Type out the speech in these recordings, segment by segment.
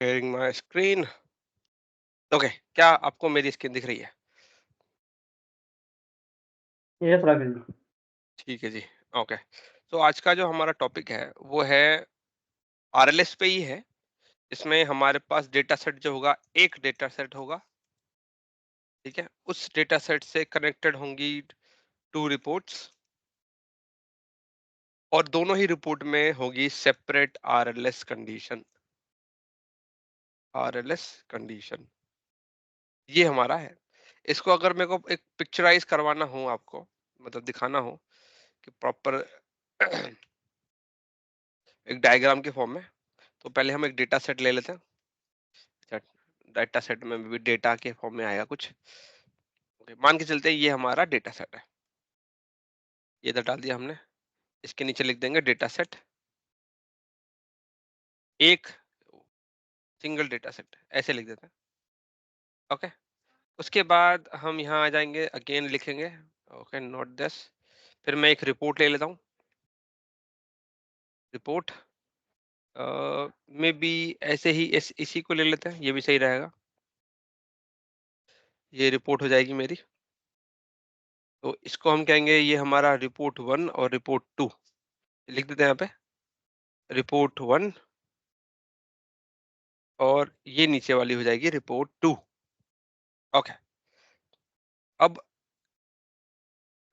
Sharing my screen. Okay, क्या आपको मेरी स्क्रीन दिख रही है? यस राघव जी। ठीक है जी। ओके, तो आज का जो हमारा टॉपिक है वो है आरएलएस पे ही है। इसमें हमारे पास डेटा सेट जो होगा, एक डेटा सेट होगा। ठीक है, उस डेटा सेट से कनेक्टेड होंगी टू रिपोर्ट्स, और दोनों ही रिपोर्ट में होगी separate RLS condition. RLS condition ये हमारा है। इसको अगर मेरे को एक पिक्चराइज करवाना हो आपको, मतलब दिखाना हो कि प्रॉपर एक डायग्राम के फॉर्म में, तो पहले हम एक डेटा सेट ले लेते हैं। डेटा सेट में भी डेटा के फॉर्म में आएगा कुछ। ओके, मान के चलते हैं ये हमारा डेटा सेट है। ये तो डाल दिया हमने। इसके नीचे लिख देंगे डेटा सेट, एक सिंगल डेटा सेट, ऐसे लिख देते हैं। ओके, उसके बाद हम यहाँ आ जाएंगे, अगेन लिखेंगे ओके नोट दिस। फिर मैं एक रिपोर्ट ले लेता हूँ। रिपोर्ट में भी ऐसे ही इसी को ले लेते हैं, ये भी सही रहेगा। ये रिपोर्ट हो जाएगी मेरी। तो इसको हम कहेंगे ये हमारा रिपोर्ट 1 और रिपोर्ट 2 लिख देते हैं यहाँ पे। रिपोर्ट 1 और ये नीचे वाली हो जाएगी रिपोर्ट 2। ओके, अब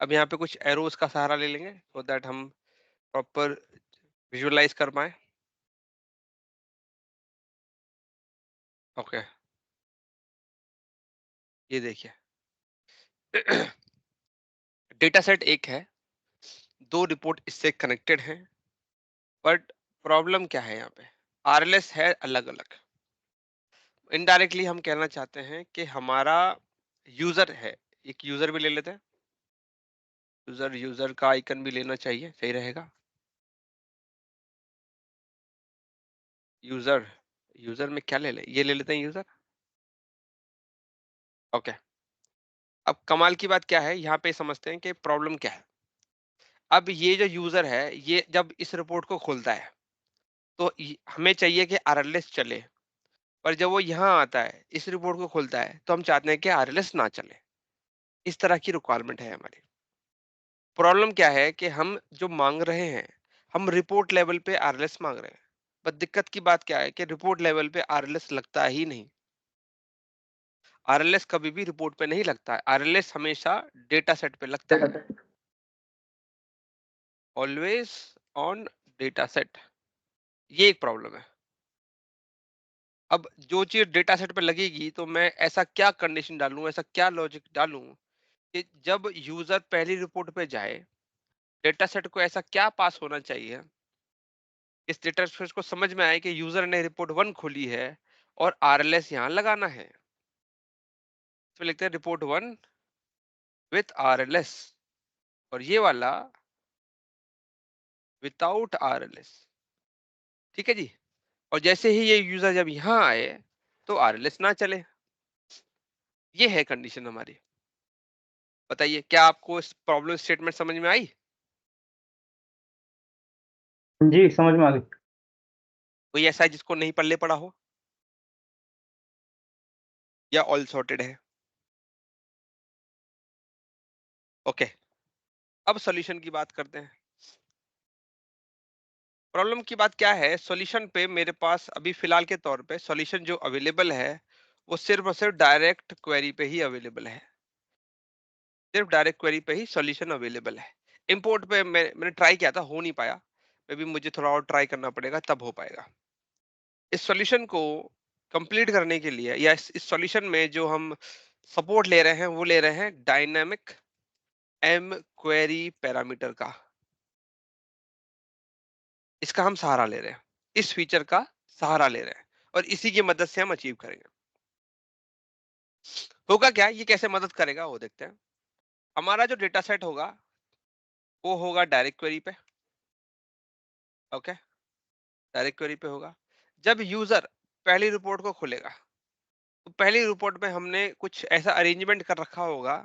यहाँ पे कुछ एरोस का सहारा ले लेंगे सो दैट हम प्रॉपर विजुअलाइज कर पाए। ओके, ये देखिए डेटा सेट एक है, दो रिपोर्ट इससे कनेक्टेड हैं, बट प्रॉब्लम क्या है यहाँ पे? आरएलएस है अलग अलग। इनडायरेक्टली हम कहना चाहते हैं कि हमारा यूजर है, एक यूजर भी ले लेते हैं। यूजर का आइकन भी लेना चाहिए, सही रहेगा। यूजर यूजर में क्या ले ले, ये ले लेते हैं यूजर। ओके, अब कमाल की बात क्या है, यहाँ पे समझते हैं कि प्रॉब्लम क्या है। अब ये जो यूजर है, ये जब इस रिपोर्ट को खोलता है तो हमें चाहिए कि आरएलएस चले, पर जब वो यहाँ आता है इस रिपोर्ट को खोलता है तो हम चाहते हैं कि आरएलएस ना चले। इस तरह की रिक्वायरमेंट है हमारी। प्रॉब्लम क्या है कि हम जो मांग रहे हैं, हम रिपोर्ट लेवल पे आरएलएस मांग रहे हैं, पर दिक्कत की बात क्या है कि रिपोर्ट लेवल पे आरएलएस लगता ही नहीं। आरएलएस कभी भी रिपोर्ट पे नहीं लगता है, आरएलएस हमेशा डेटा सेट पे लगता है। ऑलवेज ऑन डेटा सेट, ये एक प्रॉब्लम है। अब जो चीज डेटा सेट पे लगेगी तो मैं ऐसा क्या कंडीशन डालूं, ऐसा क्या लॉजिक डालूं कि जब यूजर पहली रिपोर्ट पे जाए, डेटा सेट को ऐसा क्या पास होना चाहिए इस डेटा सेट को समझ में आए कि यूजर ने रिपोर्ट 1 खोली है और आरएलएस यहाँ लगाना है। तो लिखते हैं रिपोर्ट 1 विथ आरएलएस, और ये वाला विदाउट आरएलएस। ठीक है जी। और जैसे ही ये यूजर जब यहाँ आए तो आरएलएस ना चले। ये है कंडीशन हमारी। बताइए, क्या आपको इस प्रॉब्लम स्टेटमेंट समझ में आई? जी, समझ में आ गई। कोई ऐसा है जिसको नहीं पल्ले पड़ा हो, या ऑल सॉर्टेड है? ओके, अब सॉल्यूशन की बात करते हैं। प्रॉब्लम की बात क्या है, सॉल्यूशन पे मेरे पास अभी फिलहाल के तौर पे सॉल्यूशन जो अवेलेबल है वो सिर्फ और सिर्फ डायरेक्ट क्वेरी पे ही अवेलेबल है। सिर्फ डायरेक्ट क्वेरी पे ही सॉल्यूशन अवेलेबल है। इंपोर्ट पे मैंने ट्राई किया था, हो नहीं पाया। मे बी मुझे थोड़ा और ट्राई करना पड़ेगा, तब हो पाएगा। इस सॉल्यूशन को कंप्लीट करने के लिए, या इस सॉल्यूशन में जो हम सपोर्ट ले रहे हैं वो ले रहे हैं डायनामिक एम क्वेरी पैरामीटर का। इसका हम सहारा ले रहे हैं, इस फीचर का सहारा ले रहे हैं, और इसी की मदद से हम अचीव करेंगे। होगा क्या, ये कैसे मदद करेगा वो देखते हैं। हमारा जो डेटा सेट होगा वो होगा डायरेक्ट क्वेरी पे। ओके, डायरेक्ट क्वेरी पे होगा। जब यूजर पहली रिपोर्ट को खोलेगा तो पहली रिपोर्ट में हमने कुछ ऐसा अरेंजमेंट कर रखा होगा,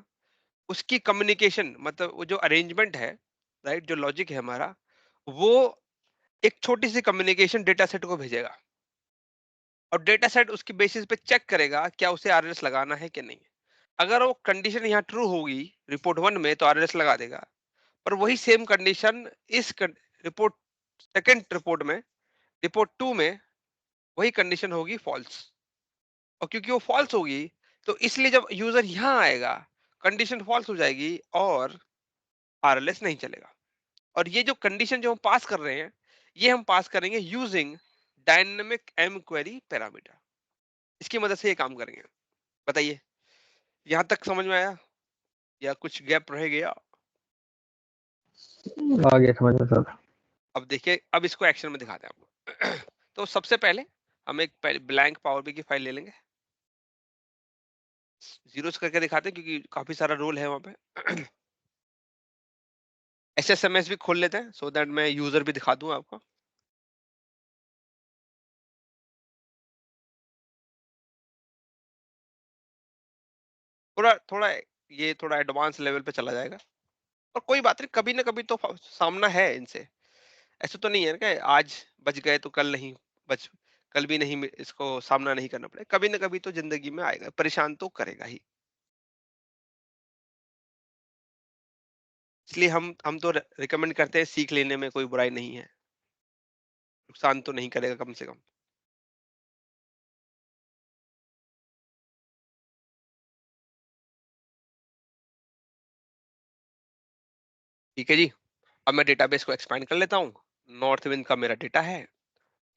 उसकी कम्युनिकेशन, मतलब वो जो अरेंजमेंट है, राइट, जो लॉजिक है हमारा, वो एक छोटी सी कम्युनिकेशन डेटा सेट को भेजेगा। और डेटा सेट उसके बेसिस पे चेक करेगा क्या उसे आरएलएस लगाना है कि नहीं। अगर वो कंडीशन यहाँ ट्रू होगी रिपोर्ट 1 में तो आरएलएस लगा देगा, और वही सेम कंडीशन इस रिपोर्ट सेकंड रिपोर्ट में, रिपोर्ट 2 में वही कंडीशन होगी फॉल्स। और क्योंकि वो फॉल्स होगी तो इसलिए जब यूजर यहाँ आएगा कंडीशन फॉल्स हो जाएगी और आरएलएस नहीं चलेगा। और ये जो कंडीशन जो हम पास कर रहे हैं ये हम पास करेंगे using dynamic M query parameter. इसकी मदद से ये काम करेंगे। बताइए यहाँ तक समझ में आया या कुछ गैप रह गया? आगे समझ में सर। अब देखिए, अब इसको एक्शन में दिखाते हैं आपको। तो सबसे पहले हम एक ब्लैंक पावर बी की फाइल ले लेंगे, जीरोस करके दिखाते हैं क्योंकि काफी सारा रोल है वहां पे। एसएसएमएस भी खोल लेते हैं सो दैट मैं यूजर भी दिखा दूं आपको। थोड़ा थोड़ा ये थोड़ा एडवांस लेवल पे चला जाएगा, और कोई बात नहीं, कभी ना कभी तो सामना है इनसे। ऐसा तो नहीं है कि आज बच गए तो कल नहीं बच, कल भी नहीं इसको सामना नहीं करना पड़ेगा। कभी ना कभी तो जिंदगी में आएगा, परेशान तो करेगा ही। इसलिए हम तो रिकमेंड करते हैं, सीख लेने में कोई बुराई नहीं है, नुकसान तो नहीं करेगा कम से कम। ठीक है जी, अब मैं डेटाबेस को एक्सपैंड कर लेता हूँ। नॉर्थ विंड का मेरा डेटा है,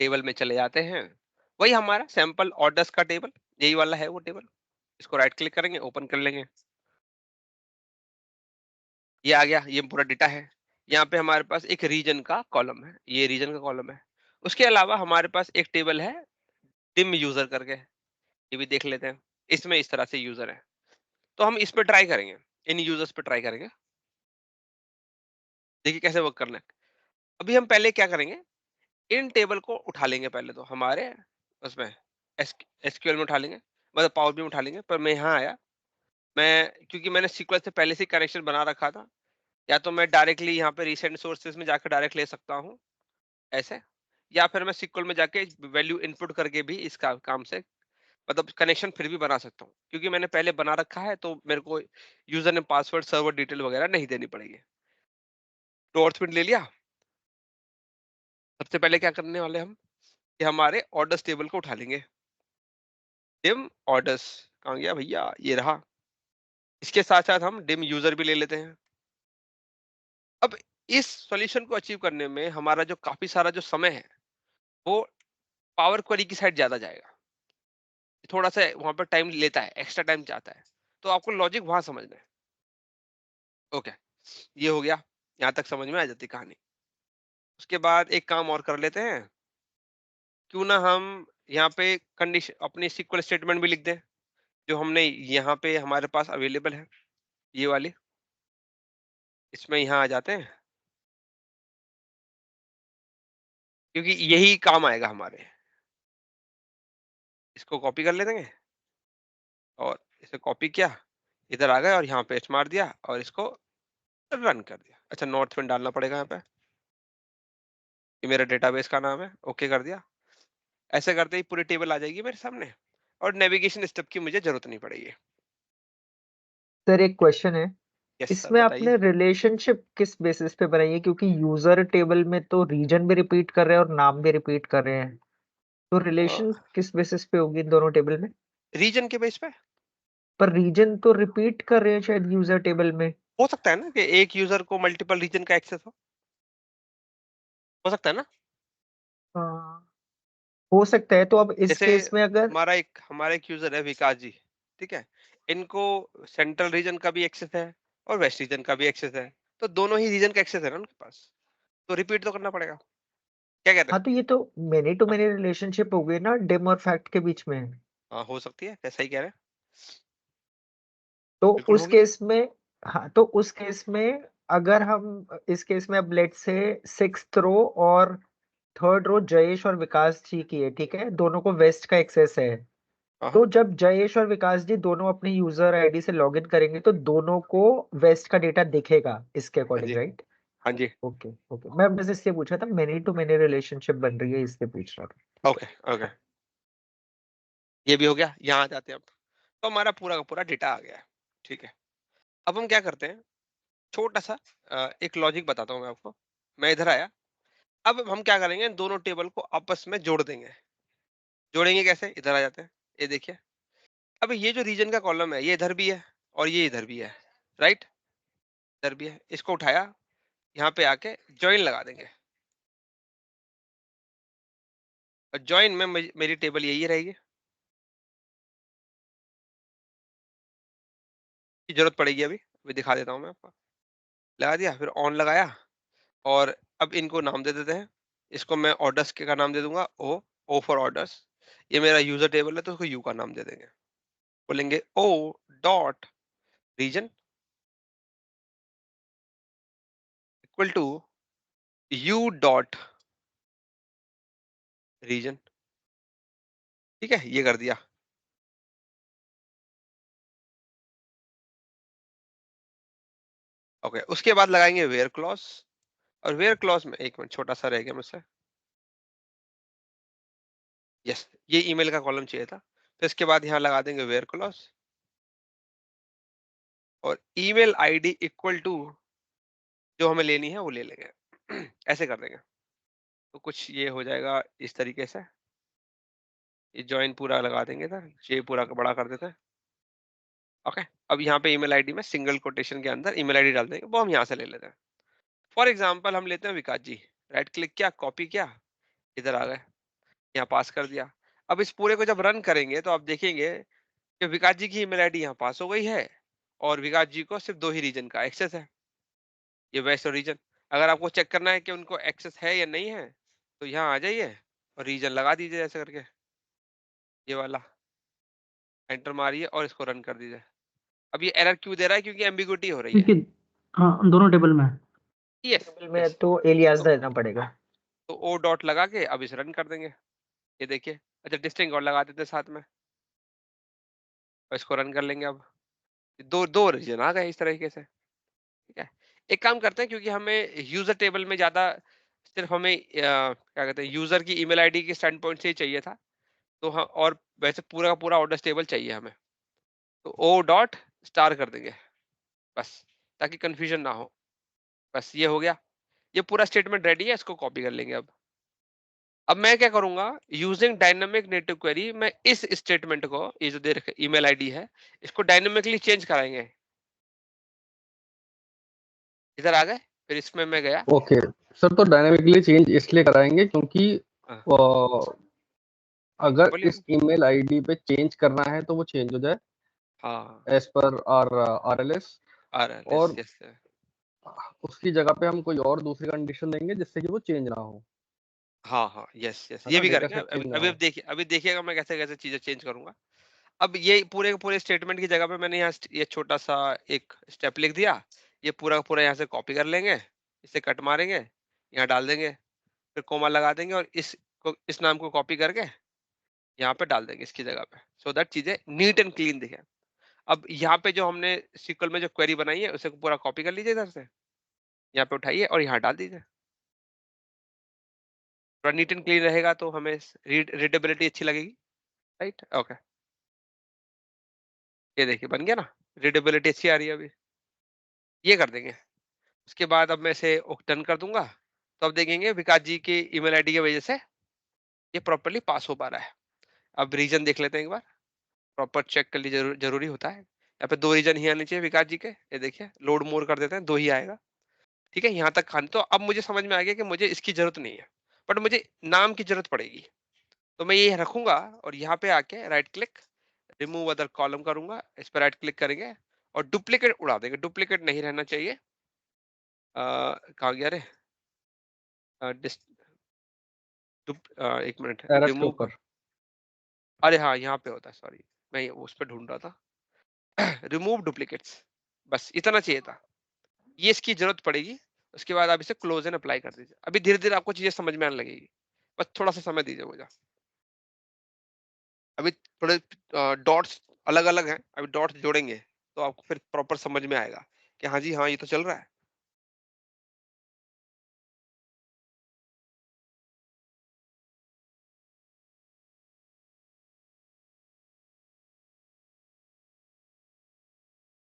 टेबल में चले जाते हैं। वही हमारा सैंपल ऑर्डर्स का टेबल, यही वाला है वो टेबल। इसको राइट क्लिक करेंगे, ओपन कर लेंगे। ये आ गया, ये पूरा डेटा है। यहाँ पे हमारे पास एक रीजन का कॉलम है, ये रीजन का कॉलम है। उसके अलावा हमारे पास एक टेबल है डिम यूजर करके, ये भी देख लेते हैं। इसमें इस तरह से यूजर है, तो हम इस पे ट्राई करेंगे, इन यूजर्स पे ट्राई करेंगे। देखिए कैसे वर्क करना है। अभी हम पहले क्या करेंगे, इन टेबल को उठा लेंगे पहले तो हमारे उसमें एसक्यूएल में उठा लेंगे, मतलब पावर भी उठा लेंगे। पर मैं यहाँ आया, मैं क्योंकि मैंने सीक्वल से पहले से कनेक्शन बना रखा था, या तो मैं डायरेक्टली यहाँ पे रिसेंट सोर्सेज में जाकर डायरेक्ट ले सकता हूँ ऐसे, या फिर मैं सीक्वल में जाके वैल्यू इनपुट करके भी इसका काम से मतलब कनेक्शन फिर भी बना सकता हूँ। क्योंकि मैंने पहले बना रखा है तो मेरे को यूजर ने पासवर्ड सर्वर डिटेल वगैरह नहीं देनी पड़ेगी। तो ऑर्थविंड ले लिया। सबसे पहले क्या करने वाले हम कि हमारे ऑर्डर्स टेबल को उठा लेंगे। डिम ऑर्डर्स कहाँ गया भैया, ये रहा। इसके साथ साथ हम डिम यूजर भी ले लेते हैं। अब इस सॉल्यूशन को अचीव करने में हमारा जो काफी सारा जो समय है वो पावर क्वेरी की साइड ज्यादा जाएगा। थोड़ा सा वहां पर टाइम लेता है, एक्स्ट्रा टाइम चाहता है, तो आपको लॉजिक वहां समझना है। ओके, ये हो गया, यहाँ तक समझ में आ जाती कहानी। उसके बाद एक काम और कर लेते हैं, क्यों ना हम यहाँ पे कंडीशन अपनी सीक्वल स्टेटमेंट भी लिख दें जो हमने यहाँ पे हमारे पास अवेलेबल है, ये वाली। इसमें यहाँ आ जाते हैं क्योंकि यही काम आएगा हमारे। इसको कॉपी कर लेंगे और इसे कॉपी किया, इधर आ गए और यहाँ पेस्ट मार दिया और इसको रन कर दिया। अच्छा, नॉर्थ विंड डालना पड़ेगा यहाँ पे, ये मेरा डेटाबेस का नाम है, ओके कर दिया। ऐसे करते ही पूरी टेबल आ जाएगी मेरे सामने और नेविगेशन स्टेप की मुझे जरूरत नहीं पड़ेगी। सर एक क्वेश्चन है, यस सर, इसमें बताइए। आपने रिलेशनशिप किस बेसिस पे बनाई है? क्योंकि यूजर टेबल में तो रीजन भी रिपीट कर रहे हैं और नाम भी रिपीट कर रहे हैं, तो रिलेशन किस बेसिस पे होगी इन दोनों टेबल में? रीजन के बेस पे पर रीजन तो रिपीट कर रहे हैं शायद यूजर टेबल में। हो सकता है ना कि एक यूजर को मल्टीपल रीजन का एक्सेस हो सकता है ना। हाँ, हो सकता है। तो अब इस जैसे केस में अगर हमारा एक यूजर है विकास जी, ठीक है, इनको सेंट्रल रीजन का भी एक्सेस है और वेस्ट रीजन का भी एक्सेस है, तो दोनों ही रीजन का एक्सेस है ना उनके पास, तो रिपीट तो करना पड़ेगा। क्या कहते हाँ, हैं? तो ये तो मैनी टू मैनी रिलेशनशिप हो गई ना डिम और फैक्ट के बीच में। हाँ हो सकती है, कैसा ही कह रहे हैं, तो बिल्कुल उस होगी। केस में, हाँ, तो उस केस में अगर हम इस केस में अब लेट्स से 6th रो और 3rd रो जयेश और विकास जी की है, ठीक है, दोनों को वेस्ट का एक्सेस है। हाँ हाँ तो जब जयेश और विकास जी दोनों अपने यूजर आईडी से लॉगिन करेंगे तो दोनों को वेस्ट का डेटा दिखेगा इसके हाँ अकॉर्डिंग, जी, राइट? हाँ जी। ओके ओके, मैं बस इसलिए पूछा था, मेनी टू मेनी रिलेशनशिप बन रही है इसलिए पूछ रहा था, ठीक है। Okay okay. ये भी हो गया, यहाँ आ जाते हैं अब। तो हमारा पूरा का पूरा डेटा आ गया है, ठीक है। अब हम क्या करते हैं, छोटा-सा एक लॉजिक बताता हूँ मैं आपको। मैं इधर आया, अब हम क्या करेंगे, इन दोनों टेबल को आपस में जोड़ देंगे। जोड़ेंगे कैसे? इधर आ जाते हैं, ये देखिए। अब ये जो रीजन का कॉलम है, ये इधर भी है और ये इधर भी है, राइट? इधर भी है। इसको उठाया, यहाँ पे आके जॉइन लगा देंगे। और जॉइन में मेरी टेबल यही रहेगी, की जरूरत पड़ेगी अभी दिखा देता हूँ मैं आपको। लगा दिया, फिर ऑन लगाया और अब इनको नाम दे देते हैं। इसको मैं ऑर्डर्स के का नाम दे दूंगा ओ फॉर ऑर्डर्स। ये मेरा यूजर टेबल है तो उसको यू का नाम दे देंगे। बोलेंगे O dot region equal to U dot region. ठीक है, ये कर दिया। ओके, उसके बाद लगाएंगे वेयर क्लॉज। और वेयर क्लॉज में एक मिनट, छोटा सा रह गया मुझसे। यस, ये ईमेल का कॉलम चाहिए था। तो इसके बाद यहाँ लगा देंगे वेयर क्लॉज और ईमेल आईडी इक्वल टू जो हमें लेनी है वो ले लेंगे। ऐसे कर देंगे तो कुछ ये हो जाएगा इस तरीके से। ये जॉइन पूरा लगा देंगे इधर, ये पूरा बड़ा कर देते हैं। ओके, अब यहाँ पे ईमेल आईडी में सिंगल कोटेशन के अंदर ईमेल आईडी डाल देंगे, वो हम यहाँ से ले लेते हैं। फॉर एग्जांपल हम लेते हैं विकास जी। राइट क्लिक किया, कॉपी किया, इधर आ गए, यहाँ पास कर दिया। अब इस पूरे को जब रन करेंगे तो आप देखेंगे कि विकास जी की ईमेल आईडी यहाँ पास हो गई है और विकास जी को सिर्फ 2 ही रीजन का एक्सेस है, ये वेस्ट और रीजन। अगर आपको चेक करना है कि उनको एक्सेस है या नहीं है तो यहाँ आ जाइए और रीजन लगा दीजिए ऐसे करके, ये वाला एंटर मारिए और इसको रन कर दीजिए। अब ये एरर क्यों दे रहा है? क्योंकि एम्बिग्यूटी हो रही है। क्योंकि हाँ, दोनों टेबल में। यस टेबल में यस। तो एलियास तो देना पड़ेगा। तो ओ डॉट लगा के अब इसे रन कर देंगे, ये देखिए। अच्छा, डिस्टिंग और लगा देते हैं साथ में और इसको रन कर लेंगे। अब दो दो रीजन आ गए इस तरीके से, ठीक है। एक काम करते हैं, क्योंकि हमें यूजर टेबल में ज्यादा सिर्फ हमें क्या कहते हैं, यूजर की ईमेल आईडी के स्टैंड पॉइंट से ही चाहिए था। तो हाँ, और वैसे पूरा का पूरा ऑर्डर टेबल चाहिए हमें, तो ओ डॉट स्टार कर देंगे बस, ताकि कंफ्यूजन ना हो। बस ये हो गया, ये पूरा स्टेटमेंट रेडी है, इसको कॉपी कर लेंगे। अब मैं क्या करूंगा, यूजिंग डायनामिक नेटिव क्वेरी, मैं इस स्टेटमेंट को, ये जो दे रखे ईमेल आईडी है, इसको डायनामिकली चेंज कराएंगे। इधर आ गए, फिर इसमें मैं गया। ओके सर, तो डायनामिकली चेंज इसलिए कराएंगे क्योंकि हाँ, अगर बोलिए इस ईमेल आईडी पे चेंज करना है तो वो चेंज हो जाए हाँ, एज पर आरएलएस। आ रहा है, यस और यस। उसकी जगह पे हम कोई और दूसरी कंडीशन देंगे जिससे कि वो चेंज ना हो, हाँ हाँ, यस यस, है ये ना, भी डेटा करेंगे। सेट अभी चेंज ना अभी हो। देखिए, अभी देखिएगा मैं कैसे कैसे चीजें चेंज करूंगा। अब ये पूरे के पूरे स्टेटमेंट की जगह पे मैंने यहाँ ये छोटा सा एक स्टेप लिख दिया। ये पूरा का पूरा यहाँ से कॉपी कर लेंगे, इसे कट मारेंगे, यहाँ डाल देंगे, फिर कोमा लगा देंगे और इस नाम को कॉपी करके यहाँ पे डाल देंगे इसकी जगह पे, सो दैट चीजें नीट एंड क्लीन दिखे। अब यहाँ पे जो हमने सीक्वल में जो क्वेरी बनाई है उसे पूरा कॉपी कर लीजिए इधर से, यहाँ पे उठाइए और यहाँ डाल दीजिए। थोड़ा नीट एंड क्लीन रहेगा तो हमें रीडेबिलिटी अच्छी लगेगी, राइट। ओके, ये देखिए बन गया ना, रीडेबिलिटी अच्छी आ रही है अभी। ये कर देंगे। उसके बाद अब मैं इसे डन कर दूंगा, तो अब देखेंगे विकास जी की ईमेल आईडी की वजह से ये प्रॉपरली पास हो पा रहा है। अब रीजन देख लेते हैं एक बार, प्रॉपर चेक कर लीजिए, जरूरी होता है। यहाँ पे 2 रीजन ही आने चाहिए विकास जी के, ये देखिए लोड मोर कर देते हैं, 2 ही आएगा। ठीक है, यहाँ तक खान तो अब मुझे समझ में आ गया कि मुझे इसकी जरूरत नहीं है, बट मुझे नाम की जरूरत पड़ेगी। तो मैं ये रखूंगा और यहाँ पे आके right click, remove other column करूंगा, इस पर राइट क्लिक करेंगे और डुप्लीकेट उड़ा देंगे। डुप्लीकेट नहीं रहना चाहिए। कहाँ गया रे, अ, डिस- एक मिनट, एरर के रिमूव। ऊपर। अरे हाँ, यहाँ पे होता है, सॉरी, मैं उस पर ढूंढ रहा था। रिमूव डुप्लीकेट्स, बस इतना चाहिए था। ये इसकी जरूरत पड़ेगी। उसके बाद आप इसे क्लोज एंड अप्लाई कर दीजिए। अभी धीरे धीरे आपको चीजें समझ में आने लगेगी, बस थोड़ा सा समय दीजिए मुझे। अभी थोड़े डॉट्स अलग अलग हैं, अभी डॉट्स जोड़ेंगे तो आपको फिर प्रॉपर समझ में आएगा कि हाँ जी हाँ, ये तो चल रहा है।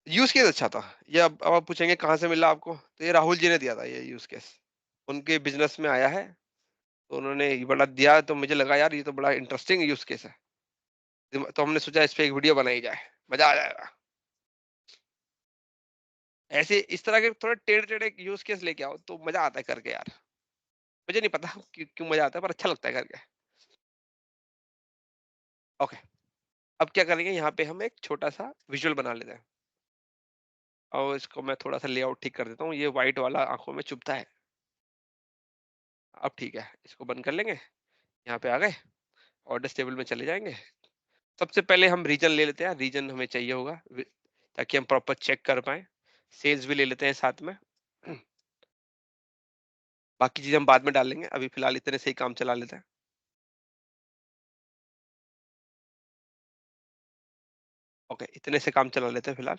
यूज केस अच्छा था ये। अब आप पूछेंगे कहाँ से मिला आपको, तो ये राहुल जी ने दिया था ये यूज केस। उनके बिजनेस में आया है, तो उन्होंने ये बड़ा दिया, तो मुझे लगा यार ये तो बड़ा इंटरेस्टिंग यूज केस है। तो हमने सोचा इस पे एक वीडियो बनाई जाए, मजा आ जाएगा। ऐसे इस तरह के थोड़े टेढ़े टेढ़े यूज केस लेके आओ तो मजा आता है करके यार। मुझे नहीं पता क्यों मजा आता है, पर अच्छा लगता है करके। ओके, अब क्या करेंगे, यहाँ पे हम एक छोटा सा विजुअल बना लेते हैं, और इसको मैं थोड़ा सा लेआउट ठीक कर देता हूँ, ये व्हाइट वाला आंखों में चुभता है। अब ठीक है, इसको बंद कर लेंगे। यहाँ पे आ गए, ऑर्डर टेबल में चले जाएंगे। सबसे पहले हम रीजन ले लेते हैं, रीजन हमें चाहिए होगा ताकि हम प्रॉपर चेक कर पाए। सेल्स भी ले लेते हैं साथ में। बाकी चीजें हम बाद में डाल लेंगे, अभी फिलहाल इतने से ही काम चला लेते हैं। ओके, इतने से काम चला लेते हैं फिलहाल।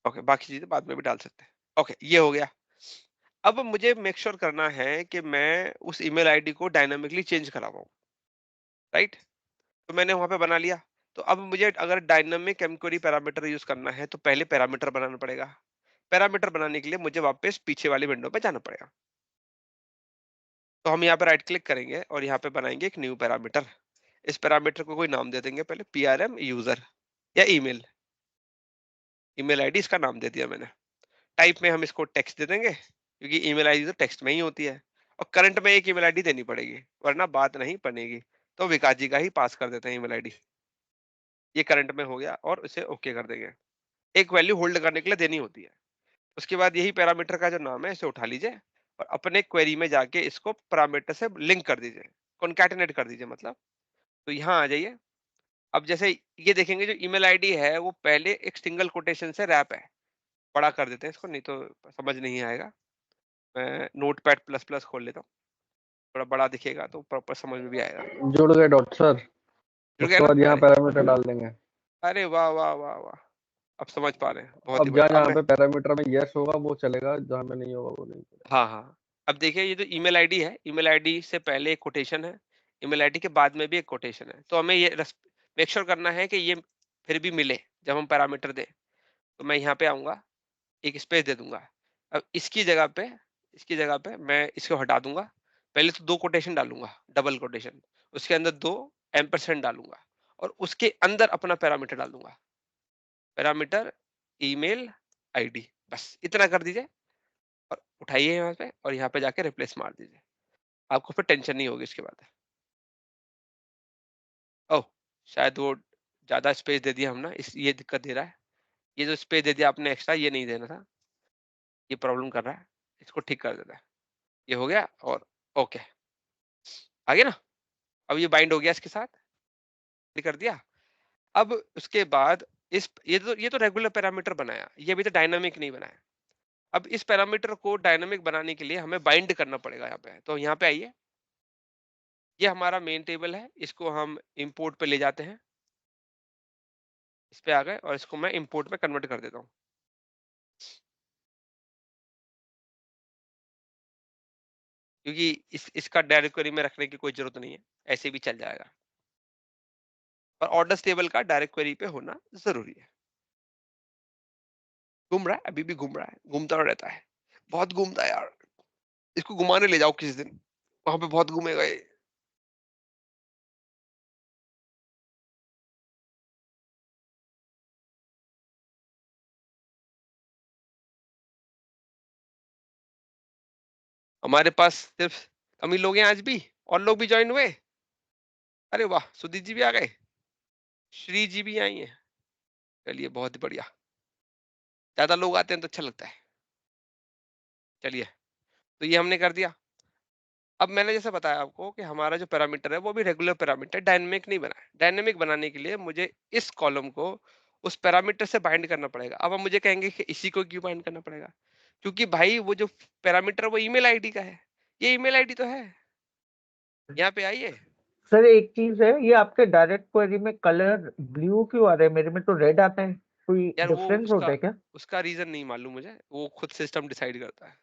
ओके, बाकी चीजें बाद में भी डाल सकते हैं। ओके, ये हो गया। अब मुझे मेक श्योर करना है कि मैं उस ईमेल आईडी को डायनामिकली चेंज करा पाऊँ, राइट? तो मैंने वहां पे बना लिया। तो अब मुझे अगर डायनामिक एमक्वेरी पैरामीटर यूज करना है तो पहले पैरामीटर बनाना पड़ेगा। पैरामीटर बनाने के लिए मुझे वापस पीछे वाली विंडो पे जाना पड़ेगा। तो हम यहाँ पे राइट क्लिक करेंगे और यहाँ पे बनाएंगे एक न्यू पैरामीटर। इस पैरामीटर को कोई नाम दे देंगे पहले, PRM यूजर या ईमेल। ईमेल आईडी इसका नाम दे दिया मैंने। टाइप में हम इसको टेक्स्ट दे देंगे, क्योंकि ईमेल आईडी तो टेक्स्ट में ही होती है। और करंट में एक ईमेल आईडी देनी पड़ेगी, वरना बात नहीं बनेगी। तो विकास जी का ही पास कर देते हैं ईमेल आईडी। ये करंट में हो गया और इसे ओके कर देंगे। एक वैल्यू होल्ड करने के लिए देनी होती है। उसके बाद यही पैरामीटर का जो नाम है इसे उठा लीजिए और अपने क्वेरी में जाके इसको पैरामीटर से लिंक कर दीजिए, कॉन्कैटिनेट कर दीजिए मतलब। तो यहाँ आ जाइए। अब जैसे ये देखेंगे जो ईमेल आईडी है वो पहले एक सिंगल कोटेशन से रैप है। बड़ा कर देते हैं इसको, नहीं तो समझ नहीं आएगा। मैं नोटपैड प्लस प्लस खोल लेता हूँ, थोड़ा बड़ा दिखेगा तो प्रॉपर समझ में भी आएगा। जुड़ गए डॉट सर। जुड़ गया उसके ना? बाद यहाँ अरे पैरामीटर डाल देंगे। अरे वाह वाह वाह वाह, अब समझ पा रहे हैं, बहुत ही अब जहाँ बढ़िया। अब जहाँ मैं पे पैरामीटर में यस होगा वो चलेगा, जहाँ पे नहीं होगा वो नहीं चलेगा। हाँ हाँ, अब देखिए ये जो ईमेल आईडी है, ईमेल आईडी से पहले एक कोटेशन है, ईमेल आईडी के बाद में भी एक कोटेशन है। तो हमें ये मेक श्योर करना है कि ये फिर भी मिले जब हम पैरामीटर दें। तो मैं यहाँ पे आऊंगा, एक स्पेस दे दूंगा। अब इसकी जगह पे मैं इसको हटा दूंगा। पहले तो 2 कोटेशन डालूंगा, डबल कोटेशन। उसके अंदर 2 एम्परसेंड डालूंगा और उसके अंदर अपना पैरामीटर डाल दूंगा। पैरामीटर ईमेल आईडी, बस इतना कर दीजिए और उठाइए यहाँ पे और यहाँ पे जाके रिप्लेस मार दीजिए। आपको फिर टेंशन नहीं होगी इसके बाद। ओह, शायद वो ज्यादा स्पेस दे दिया हम ना, इस ये दिक्कत दे रहा है। ये जो स्पेस दे दिया आपने एक्स्ट्रा, ये नहीं देना था, ये प्रॉब्लम कर रहा है। इसको ठीक कर देता है। ये हो गया और ओके, आ गया ना? अब ये बाइंड हो गया इसके साथ, ये कर दिया। अब उसके बाद इस ये तो रेगुलर पैरामीटर बनाया, ये अभी तो डायनामिक नहीं बनाया। अब इस पैरामीटर को डायनामिक बनाने के लिए हमें बाइंड करना पड़ेगा यहाँ पे। तो यहाँ पे आइए, ये हमारा मेन टेबल है, इसको हम इंपोर्ट पे ले जाते हैं। इस पे आ गए और इसको मैं इंपोर्ट में कन्वर्ट कर देता हूँ। क्योंकि इसका डायरेक्ट क्वेरी में रखने की कोई जरूरत नहीं है, ऐसे भी चल जाएगा। और ऑर्डर्स टेबल का डायरेक्ट क्वेरी पे होना जरूरी है। घूम रहा है, अभी भी घूम रहा है, घूमता रहता है, बहुत घूमता है यार। इसको घुमाने ले जाओ किसी दिन, वहां पे बहुत घूमेगा ये। हमारे पास सिर्फ हम ही लोग हैं आज भी, और लोग भी ज्वाइन हुए। अरे वाह, सुदीप जी भी आ गए, श्री जी भी आई हैं। चलिए बहुत ही बढ़िया, ज्यादा लोग आते हैं तो अच्छा लगता है। चलिए, तो ये हमने कर दिया। अब मैंने जैसे बताया आपको कि हमारा जो पैरामीटर है वो भी रेगुलर पैरामीटर, डायनेमिक नहीं बना है। डायनेमिक बनाने के लिए मुझे इस कॉलम को उस पैरामीटर से बाइंड करना पड़ेगा। अब हम मुझे कहेंगे कि इसी को क्यों बाइंड करना पड़ेगा, क्योंकि भाई वो जो पैरामीटर वो ईमेल आईडी का है, ये ईमेल आईडी तो है। यहाँ पे आइए। सर एक चीज है, ये आपके डायरेक्ट क्वेरी में कलर ब्लू क्यों आ रहा है, मेरे में तो रेड आता है, कोई यार वो डिफरेंस होता उसका है क्या? उसका रीजन नहीं मालूम मुझे, वो खुद सिस्टम डिसाइड करता है।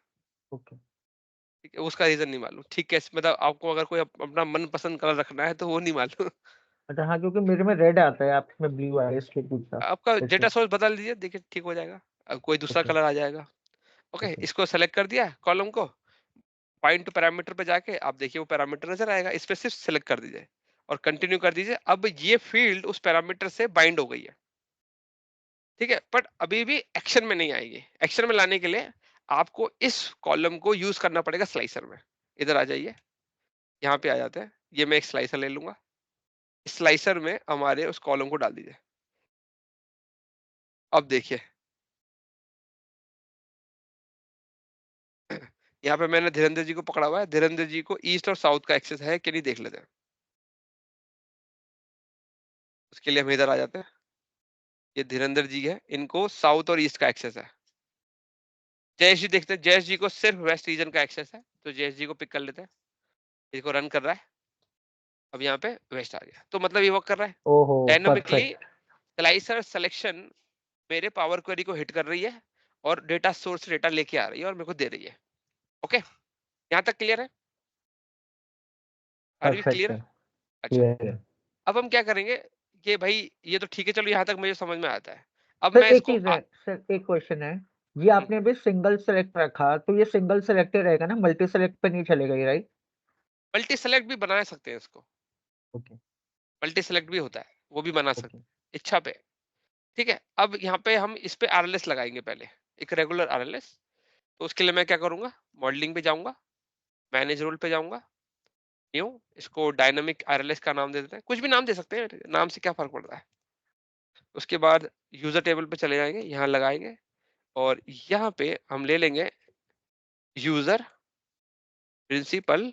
ओके। ठीक है, उसका रीजन नहीं मालूम। ठीक है, मतलब आपको अगर कोई अपना मनपसंद कलर रखना है तो वो नहीं मालूम। अच्छा हाँ, क्योंकि मेरे में रेड आता है, आपमें ब्लू आया, इसलिए पूछा। आपका इसलिए डेटा सोर्स बदल दीजिए, देखिए ठीक हो जाएगा, अब कोई दूसरा ओके कलर आ जाएगा। ओके, ओके इसको सेलेक्ट कर दिया कॉलम को, पॉइंट टू पैरामीटर पे जाके आप देखिए वो पैरामीटर नजर आएगा, इस पे सिर्फ सेलेक्ट कर दीजिए और कंटिन्यू कर दीजिए। अब ये फील्ड उस पैरामीटर से बाइंड हो गई है, ठीक है, बट अभी भी एक्शन में नहीं आएगी। एक्शन में लाने के लिए आपको इस कॉलम को यूज करना पड़ेगा स्लाइसर में। इधर आ जाइए, यहाँ पे आ जाते हैं, ये मैं एक स्लाइसर ले लूंगा, स्लाइसर में हमारे उस कॉलम को डाल दीजिए। अब देखिए यहाँ पे मैंने धीरेन्द्र जी को पकड़ा हुआ है, धीरेन्द्र जी को ईस्ट और साउथ का एक्सेस है कि नहीं देख लेते हैं। उसके लिए हम इधर आ जाते हैं, ये धीरेन्द्र जी है, इनको साउथ और ईस्ट का एक्सेस है। जयेश जी देखते हैं, जयेश जी को सिर्फ वेस्ट रीजन का एक्सेस है, तो जयेश जी को पिक कर लेते हैं, इसको रन कर रहा है। अब यहाँ पे वेस्ट आ गया, तो मतलब ये वर्क कर रहा है ओहो डायनामिकली। परफेक्ट। स्लाइसर सिलेक्शन मेरे पावर क्वेरी को हिट कर रही है और डेटा सोर्स से डेटा लेके आ रही है और मेरे को दे रही है। ओके, यहाँ तक क्लियर है? Are we perfect clear? है, अच्छा, क्लियर है। अब हम क्या करेंगे कि भाई ये तो ठीक है, चलो यहाँ तक मुझे समझ में आता है। अब सर मैं एक इसको चीज है, सर एक क्वेश्चन है, ये हम्म, आपने अभी सिंगल सेलेक्ट रखा, तो ये सिंगल सेलेक्टेड रहेगा ना, मल्टी सेलेक्ट पे नहीं चलेगा ये, राइट? मल्टी सेलेक्ट भी बना सकते हैं इसको, ओके मल्टी सेलेक्ट भी होता है, वो भी बना सकते ओके हैं इच्छा पे। ठीक है, अब यहाँ पे हम इस पे आरएलएस लगाएंगे पहले, एक रेगुलर आरएलएस। तो उसके लिए मैं क्या करूंगा, मॉडलिंग पे जाऊंगा, मैनेज रोल पे जाऊंगा, न्यू, इसको डायनामिक आरएलएस का नाम दे देते हैं, कुछ भी नाम दे सकते हैं, नाम से क्या फर्क पड़ता है। उसके बाद यूजर टेबल पे चले जाएंगे, यहाँ लगाएंगे और यहाँ पे हम ले लेंगे यूजर प्रिंसिपल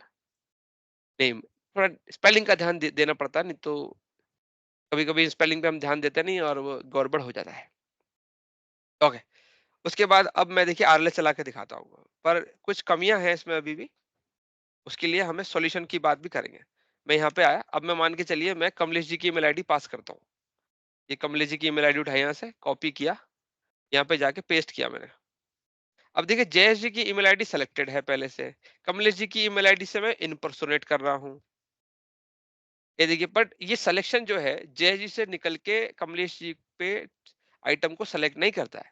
नेम। थोड़ा स्पेलिंग का ध्यान देना पड़ता है, नहीं तो कभी कभी स्पेलिंग पे हम ध्यान देते नहीं और वो गड़बड़ हो जाता है। ओके, उसके बाद अब मैं देखिए आरएलएस चला के दिखाता हूँ, पर कुछ कमियां हैं इसमें अभी भी, उसके लिए हमें सॉल्यूशन की बात भी करेंगे। मैं यहाँ पे आया, अब मैं मान के चलिए मैं कमलेश जी की ईमेल आईडी पास करता हूँ, ये कमलेश जी की ईमेल आईडी उठाई, यहाँ से कॉपी किया, यहाँ पे जाके पेस्ट किया मैंने। अब देखिए जयेश जी की ईमेल आईडी सेलेक्टेड है पहले से, कमलेश जी की ईमेल आईडी से मैं इनपर्सोनेट कर रहा हूँ, ये देखिए, बट ये सिलेक्शन जो है जयेश जी से निकल के कमलेश जी पे आइटम को सेलेक्ट नहीं करता है,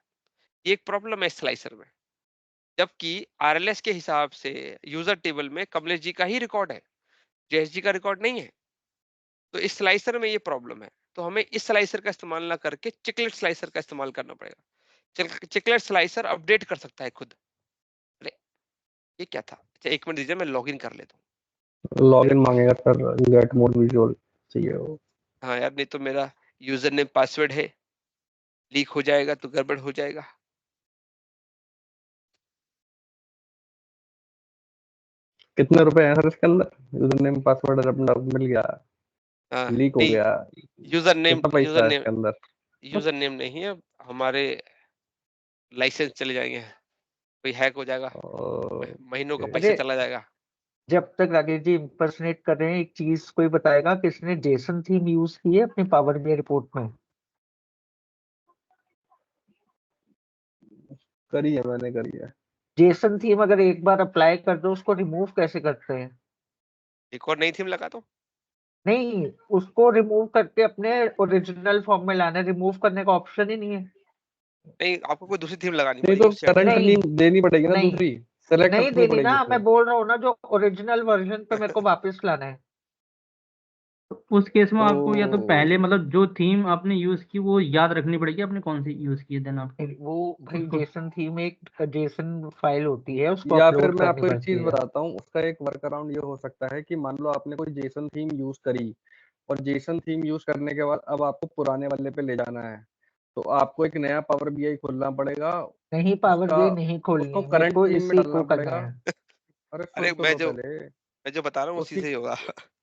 ये एक प्रॉब्लम है स्लाइसर में। जबकि आरएलएस के हिसाब से यूजर टेबल में कमलेश जी का ही रिकॉर्ड है, जयेश जी का रिकॉर्ड नहीं है। तो इस स्लाइसर में ये प्रॉब्लम है, तो हमें इस स्लाइसर का इस्तेमाल ना करके चिकलेट स्लाइसर का इस्तेमाल करना पड़ेगा। चिकलेट स्लाइसर अपडेट कर सकता है खुद। अरे ये क्या था, अच्छा एक मिनट दीजिए, मैं लॉगिन कर लेता हूँ मेरा। लॉगिन मांगेगा सर, गेट मोर विजुअल चाहिए वो। हाँ यार, नहीं तो मेरा यूजर नेम पासवर्ड है, लीक हो जाएगा तो गड़बड़ हो जाएगा। कितने रुपए हैं सर इसके अंदर? यूजर नेम पासवर्ड अपना मिल गया, हाँ लीक हो नहीं, गया, यूजर नेम, कितना पैसा है इसके अंदर? यूजर नेम नहीं है, हमारे लाइसेंस चले जाएंगे, कोई हैक हो जाएगा, महीनों का ओके। पैसा अरे चला जाएगा। जब तक राकेश जी इम्पर्सनेट कर रहे हैं, एक चीज कोई बताएगा किसने जेसन थीम यूज की है अपनी पावर बीआई रिपोर्ट में? करी है, मैंने करी है। जेसन थीम अगर एक बार अप्लाई कर दो, उसको रिमूव कैसे करते हैं? एक और नई थीम लगा दो। नहीं, उसको रिमूव करके अपने ओरिजिनल फॉर्म में लाना है, रिमूव करने का ऑप्शन ही नहीं है। नहीं, आपको कोई दूसरी थीम लगानी नहीं पड़ेगी तो उससे करंट हटके। नहीं नीम देनी पड़ेगी ना नहीं दूसरी, सेलेक्ट नहीं करनी देनी पड़ेगी ना, उसमें। मैं बोल रहा हूँ ना, जो ओरिजिनल वर्जन पे मेरे को वापस लाना है। उस केस में आपको या तो पहले तो मतलब जो थीम आपने यूज की वो याद रखनी पड़ेगी, आपने कौन सी यूज की है, देन आपको वो भाई उसको। जेसन थीम एक जेसन फाइल होती है, उसको या फिर अपलोड मैं करनी आपको एक पड़ती चीज है। बताता हूँ, उसका एक वर्क अराउंड ये हो सकता है कि मान लो आपने कोई जेसन थीम यूज करी, और जेसन थीम यूज करने के बाद अब आपको पुराने वाले पे ले जाना है, तो आपको एक नया पावर बीआई खोलना पड़ेगा, नहीं, पावर उसका बीआई नहीं खोलनी उसको है मेरे करंट को, थीम में इसी डालना को करना पड़ेगा। है। अरे अरे सुन तो लो पहले। मैं जो बता रहा हूँ उसी उसकी से ही होगा।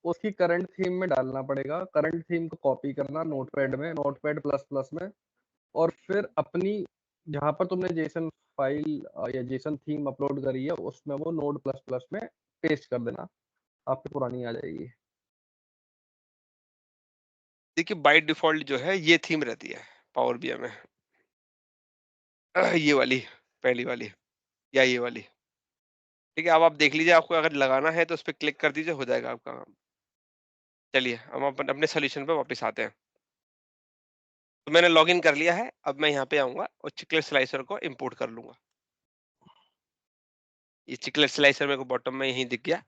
उसकी करंट थीम में डालना पड़ेगा, करंट थीम को कॉपी करना नोटपैड में, नोटपैड प्लस प्लस में, और फिर अपनी जहां पर तुमने जेसन फाइल या जेसन थीम अपलोड करी है उसमें वो नोड प्लस प्लस में पेस्ट कर देना, आपकी पुरानी आ जाएगी। देखिए बाय डिफॉल्ट जो है ये थीम रहती है पावर बीआई में, ये वाली, पहली वाली या ये वाली। ठीक है, अब आप देख लीजिए, आपको अगर लगाना है तो उस पर क्लिक कर दीजिए, हो जाएगा आपका काम। चलिए हम अपने सोल्यूशन पे वापस आते हैं। तो मैंने लॉगिन कर लिया है, अब मैं यहाँ पे आऊंगा और चिकलेट स्लाइसर को इंपोर्ट कर लूंगा। ये चिकलेट स्लाइसर मेरे को बॉटम में यहीं दिख गया,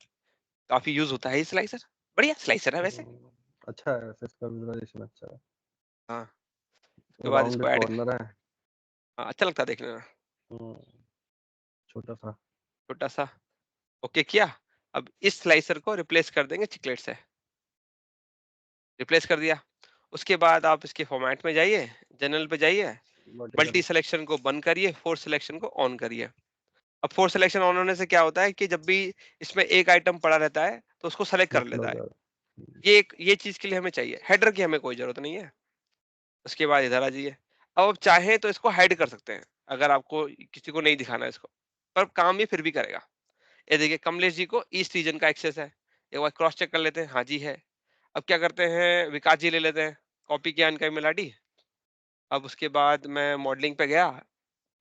काफी यूज होता है ये स्लाइसर, बढ़िया स्लाइसर है वैसे। अच्छा है वैसे, इसका विजुअलाइजेशन अच्छा है, हाँ, उसके बाद इसको राउंडेड ऐड, कॉर्नर है। हाँ अच्छा लगता है देखने में, हम्म, छोटा सा। छोटा सा। ओके किया, अब इस स्लाइसर को रिप्लेस कर देंगे चिकलेट से, रिप्लेस कर दिया। उसके बाद आप इसके फॉर्मेट में जाइए, जनरल पे जाइए, वर्टिकल। मल्टी सिलेक्शन को बंद करिए, फोर्स सिलेक्शन को ऑन करिए। अब फोर्स सिलेक्शन ऑन होने से क्या होता है कि जब भी इसमें एक आइटम पड़ा रहता है तो उसको सेलेक्ट कर मतलब लेता है। ये चीज के लिए हमें चाहिए, हेडर की हमें कोई जरूरत नहीं है। उसके बाद इधर आ जाइए, अब आप चाहें तो इसको हाइड कर सकते हैं अगर आपको किसी को नहीं दिखाना है इसको, पर काम ये फिर भी करेगा। ये देखिए कमलेश जी को ईस्ट रीजन का एक्सेस है, एक बार क्रॉस चेक कर लेते हैं, हाँ जी है। अब क्या करते हैं, विकास जी ले लेते हैं, कॉपी किया इनका ईमेल आईडी। अब उसके बाद मैं मॉडलिंग पे गया,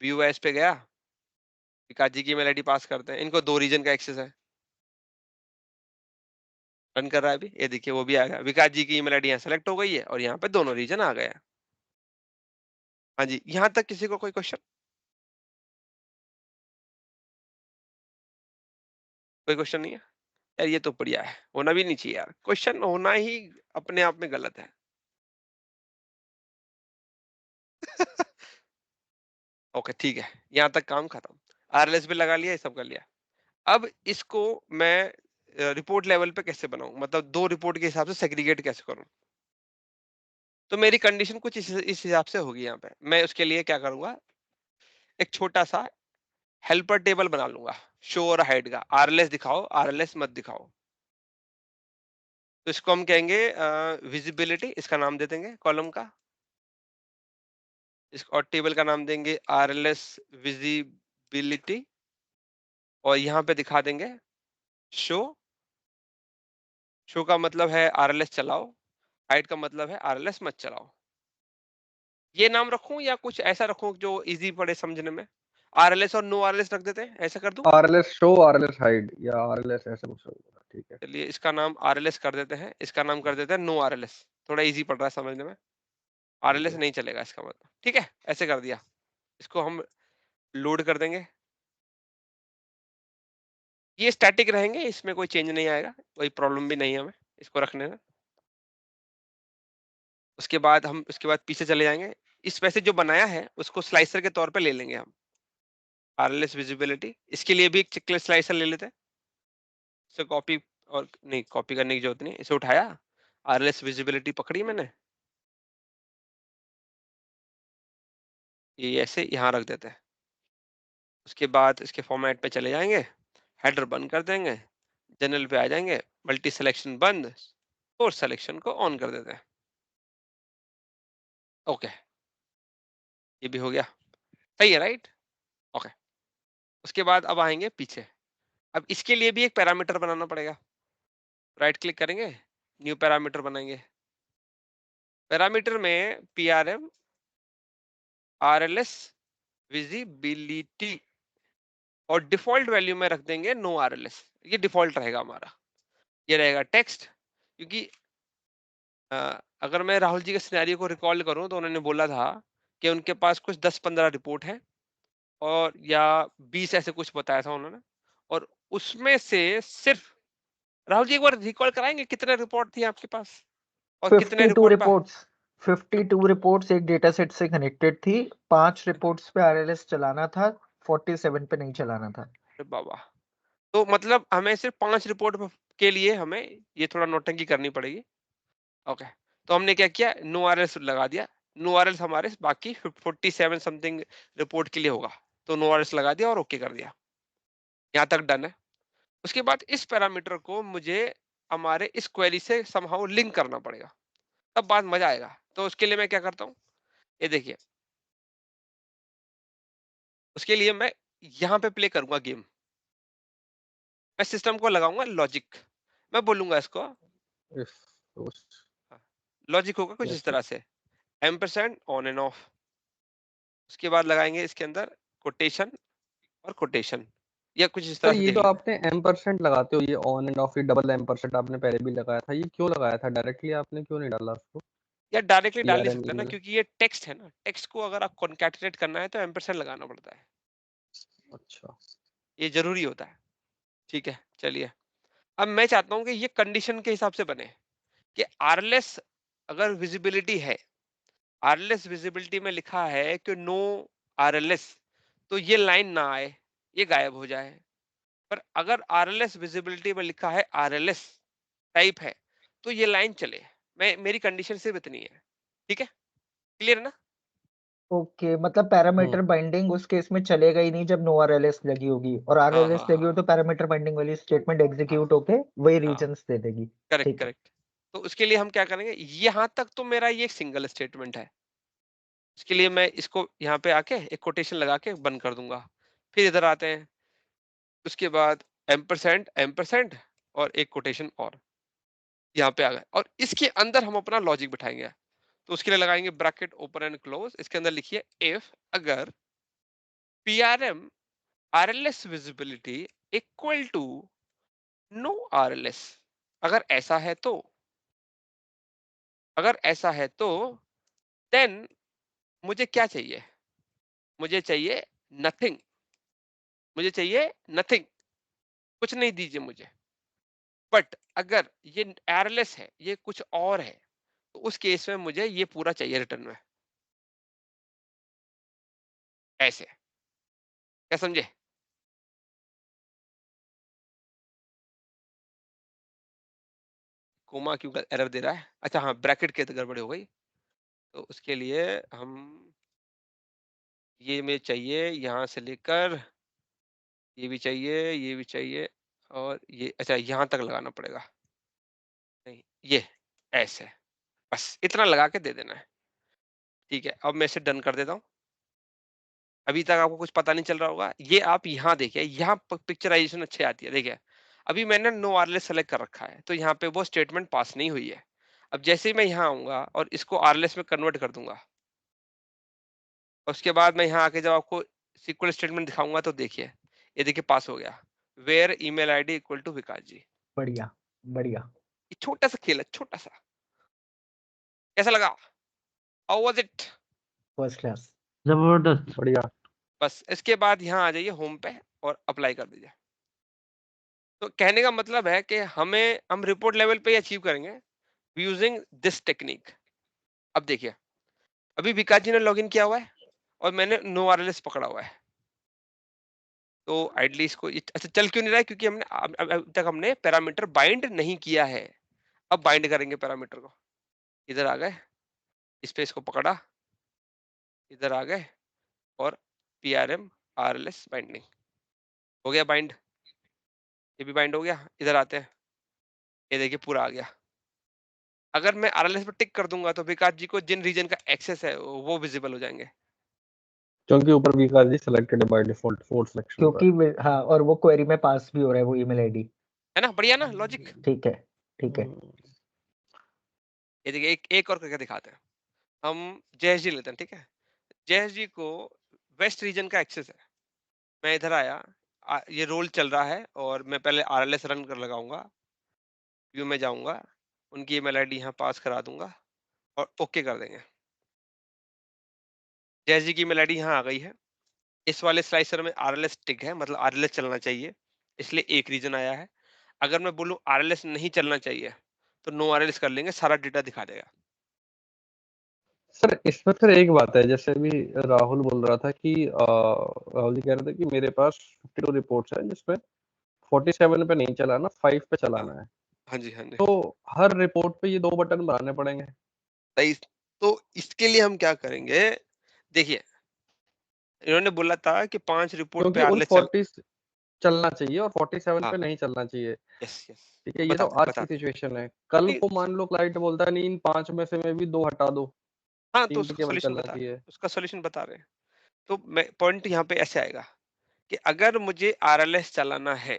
व्यू एस पे गया, विकास जी की ईमेल आईडी पास करते हैं, इनको 2 रीजन का एक्सेस है, रन कर रहा है अभी, ये देखिए वो भी आ गया, विकास जी की ईमेल आईडी यहाँ सेलेक्ट हो गई है और यहाँ पे दोनों रीजन आ गए हैं। हाँ जी, यहाँ तक किसी को कोई क्वेश्चन? कोई क्वेश्चन नहीं है यार, ये तो बढ़िया है, होना भी नहीं चाहिए यार, क्वेश्चन होना ही अपने आप में गलत है। ओके ठीक है, यहाँ तक काम खत्म, आरएलएस भी लगा लिया, ये सब कर लिया। अब इसको मैं रिपोर्ट लेवल पे कैसे बनाऊं, मतलब 2 रिपोर्ट के हिसाब से सेग्रीगेट कैसे करूं। तो मेरी कंडीशन कुछ इस हिसाब से होगी। यहाँ पे मैं उसके लिए क्या करूंगा, एक छोटा सा हेल्पर टेबल बना लूंगा, शो और हाइड का, आरएलएस दिखाओ आरएलएस मत दिखाओ। तो इसको हम कहेंगे विजिबिलिटी, इसका नाम दे देंगे कॉलम का, इसको और टेबल का नाम देंगे आरएलएस विजिबिलिटी, और यहाँ पे दिखा देंगे शो। शो का मतलब है आरएलएस चलाओ, हाइड का मतलब है आरएलएस मत चलाओ। ये नाम रखूं या कुछ ऐसा रखूं जो इजी पड़े समझने में, आरएलएस और नो आरएलएस रख देते हैं, ऐसा कर दूं? आरएलएस शो, आरएलएस हाइड या आरएलएस ऐसा कुछ होगा, ठीक है। चलिए इसका नाम आरएलएस कर देते हैं, इसका नाम कर देते हैं नो आरएलएस, थोड़ा इजी पड़ रहा है समझने में, ठीक आरएलएस है। नहीं चलेगा इसका मतलब, ठीक है ऐसे कर दिया। इसको हम लोड कर देंगे, ये स्टैटिक रहेंगे, इसमें कोई चेंज नहीं आएगा, कोई प्रॉब्लम भी नहीं है हमें इसको रखने में। उसके बाद हम उसके बाद पीछे चले जाएंगे, इस वैसे जो बनाया है उसको स्लाइसर के तौर पे ले लेंगे हम, आरएलएस विजिबिलिटी, इसके लिए भी एक चिकलेट स्लाइसर ले लेते हैं, इसे कॉपी, और नहीं कॉपी करने की जरूरत नहीं, इसे उठाया, आरएलएस विजिबिलिटी पकड़ी मैंने, ये ऐसे यहाँ रख देते हैं। उसके बाद इसके फॉर्मेट पे चले जाएंगे, हेडर बंद कर देंगे, जनरल पे आ जाएंगे, मल्टी सिलेक्शन बंद और सिलेक्शन को ऑन कर देते हैं। ओके, ये भी हो गया, सही है राइट। ओके, उसके बाद अब आएंगे पीछे, अब इसके लिए भी एक पैरामीटर बनाना पड़ेगा, राइट क्लिक करेंगे, न्यू पैरामीटर बनाएंगे, पैरामीटर में पीआरएम आरएलएस विजिबिलिटी, और डिफॉल्ट वैल्यू में रख देंगे नो आरएलएस, ये डिफॉल्ट रहेगा हमारा, ये रहेगा टेक्स्ट। क्योंकि अगर मैं राहुल जी के सिनेरियो को रिकॉल करूं तो उन्होंने बोला था कि उनके पास कुछ 10-15 रिपोर्ट है, और या 20 ऐसे कुछ बताया था उन्होंने, और उसमें से सिर्फ, राहुल जी एक बार रिकॉल कराएंगे कितने रिपोर्ट थी आपके पास और कितने 52 रिपोर्ट पर? रिपोर्ट्स, 52 रिपोर्ट्स एक डेटा सेट से कनेक्टेड थी, 5 रिपोर्ट्स पे आरएलएस चलाना था, 47 पे नहीं चलाना था। अरे बाबा, तो मतलब हमें सिर्फ 5 रिपोर्ट के लिए हमें ये थोड़ा नौटंकी करनी पड़ेगी। ओके, तो हमने क्या किया, नो आरएस लगा दिया, नो आरएस हमारे बाकी 47 समथिंग रिपोर्ट के लिए होगा, तो नो आरएस लगा दिया और ओके कर दिया, यहाँ तक डन है। उसके बाद इस पैरामीटर को मुझे हमारे इस क्वेरी से समहाउ लिंक करना पड़ेगा, तब बात मजा आएगा। तो उसके लिए मैं क्या करता हूँ, ये देखिए, उसके लिए मैं यहाँ पे प्ले करूंगा गेम, मैं सिस्टम को लगाऊंगा लॉजिक, मैं बोलूंगा इसको, इफ पोस्ट लॉजिक होगा कुछ इस तरह से, एम्परसैंड ऑन एंड ऑफ, उसके बाद लगाएंगे इसके अंदर कोटेशन और कोटेशन, या कुछ इस सर तरह से ये देख जो लेते हैं। आपने एम्परसेंट लगाते हो, ये ऑन एंड ऑफ, ये डबल एम्परसेंट आपने पहले भी लगाया था, ये क्यों लगाया था? डायरेक्टली आपने क्यों नहीं डाला उसको? या डायरेक्टली डाल नहीं PRM सकते ना, में? क्योंकि ये टेक्स्ट है ना, टेक्स्ट को अगर आप कॉन्कैटिनेट करना है तो एम्परसेंड लगाना पड़ता है, अच्छा। ये जरूरी होता है। ठीक है, चलिए अब मैं चाहता हूं कि ये कंडीशन के हिसाब से बने कि आरलेस अगर विजिबिलिटी है, आरलेस विजिबिलिटी में लिखा है कि नो आरएलएस, तो ये लाइन ना आए, ये गायब हो जाए। पर अगर आरएलएस विजिबिलिटी में लिखा है आरएलएस टाइप है, तो ये लाइन चले। मेरी कंडीशन सिर्फ इतनी है, ठीक है, क्लियर है ना? ओके, मतलब पैरामीटर बाइंडिंग उस केस में चलेगा ही नहीं जब नो आरएलएस लगी होगी, और हाँ आरएलएस हाँ लगी हो हाँ तो पैरामीटर बाइंडिंग वाली स्टेटमेंट एग्जीक्यूट हाँ होके वही हाँ, रीजंस दे देगी। करेक्ट ठीक है। करेक्ट। तो उसके लिए हम क्या करेंगे, यहां तक तो मेरा ये सिंगल स्टेटमेंट है, उसके लिए मैं इसको यहाँ पे आके एक कोटेशन लगा के बंद कर दूंगा। फिर इधर आते हैं, उसके बाद एम्परसेंड एम्परसेंड और एक कोटेशन और यहाँ पे आ गए, और इसके अंदर हम अपना लॉजिक बिठाएंगे। तो उसके लिए लगाएंगे ब्रैकेट ओपन एंड क्लोज, इसके अंदर लिखिए इफ अगर PRM RLS visibility equal to no RLS, अगर ऐसा है तो, अगर ऐसा है तो देन मुझे क्या चाहिए, मुझे चाहिए नथिंग, मुझे चाहिए नथिंग, कुछ नहीं दीजिए मुझे। बट अगर ये RLS है, ये कुछ और है, तो उस केस में मुझे ये पूरा चाहिए रिटर्न में, ऐसे, क्या समझे? कोमा क्यों एरर दे रहा है? अच्छा हाँ, ब्रैकेट के तो गड़बड़ी हो गई, तो उसके लिए हम ये मुझे चाहिए यहाँ से लेकर ये भी चाहिए, ये भी चाहिए, और ये अच्छा यहाँ तक लगाना पड़ेगा, नहीं ये ऐसे, बस इतना लगा के दे देना है। ठीक है, अब मैं इसे डन कर देता हूँ। अभी तक आपको कुछ पता नहीं चल रहा होगा, ये आप यहाँ देखिए, यहाँ पिक्चराइजेशन अच्छी आती है, देखिए अभी मैंने नो आरलेस सेलेक्ट कर रखा है, तो यहाँ पे वो स्टेटमेंट पास नहीं हुई है। अब जैसे ही मैं यहाँ आऊंगा और इसको आरलेस में कन्वर्ट कर दूंगा, उसके बाद मैं यहाँ आके जब आपको सीक्वल स्टेटमेंट दिखाऊंगा तो देखिए, ये देखिए पास हो गया, where email ID equal to Vikas ji. बढ़िया बढ़िया। ये छोटा सा खेल है, छोटा सा, कैसा लगा? How was it? First class. जबरदस्त। बढ़िया। बस इसके बाद यहाँ आ जाइए होम पे और अप्लाई कर दीजिए। तो कहने का मतलब है कि हम रिपोर्ट लेवल पे ही अचीव करेंगे यूजिंग दिस टेक्निक। अब देखिए, अभी विकास जी ने लॉगिन किया हुआ है और मैंने नो आरएलएस पकड़ा हुआ है, तो आइडली इसको अच्छा चल क्यों नहीं रहा है, क्योंकि हमने अब तक हमने पैरामीटर बाइंड नहीं किया है। अब बाइंड करेंगे पैरामीटर को, इधर आ गए, इस पे इसको पकड़ा, इधर आ गए, और PRM RLS बाइंडिंग हो गया बाइंड, ये भी बाइंड हो गया। इधर आते हैं, ये देखिए पूरा आ गया। अगर मैं RLS पे टिक कर दूंगा तो विकास जी को जिन रीजन का एक्सेस है वो विजिबल हो जाएंगे, क्योंकि ऊपर विकास जी सिलेक्टेड है बाय डिफॉल्ट, फोर्थ सिलेक्शन पर। क्योंकि हाँ, और वो क्वेरी में पास भी हो रहा है वो ईमेल आईडी। है ना? बढ़िया ना लॉजिक? ठीक है ठीक है। ये देखिए एक और करके दिखाते हैं। हम जयेश जी लेते हैं, ठीक है, जयेश जी को वेस्ट रीजन का एक्सेस है। मैं इधर आया, ये रोल चल रहा है और मैं पहले RLS रन कर लगाऊंगा, व्यू में जाऊंगा, उनकी ईमेल आईडी यहाँ पास करा दूंगा और ओके कर देंगे। जयेश जी की ईमेल आईडी यहाँ आ गई है। इस वाले स्लाइसर में RLS टिक है, मतलब RLS चलना चाहिए, इसलिए एक रीजन आया है। अगर मैं बोलूँ RLS नहीं चलना चाहिए तो नो RLS कर लेंगे, सारा डेटा दिखा देगा। सर इसमें फिर एक बात है, जैसे अभी राहुल बोल रहा था कि राहुल जी कह रहे थे कि मेरे पास 52 रिपोर्ट्स है जिसमें 47 पे नहीं चलाना, 5 पे हाँ चलाना है, हाँ जी हाँ जी, तो हर रिपोर्ट पे ये 2 बटन बनाने पड़ेंगे। सही। तो इसके लिए हम क्या करेंगे, देखिए इन्होंने बोला था कि 5 रिपोर्ट पे क्योंकि उन RLS चल, 40 चलना चाहिए और 47 हाँ पे नहीं चलना चाहिए। यस यस, ठीक है, ये तो आज की बताते सिचुएशन है। कल नहीं, को मान लो क्लाइंट बोलता है नहीं इन 5 में से मैं भी 2 हटा दो, हाँ तो 3 पे उसका केवल सॉल्यूशन चलना बता रहे हैं, चाहिए। उसका सॉल्यूशन बता रहे हैं। तो मैं पॉइंट यहाँ पे ऐसे आएगा कि अगर मुझे RLS चलाना है,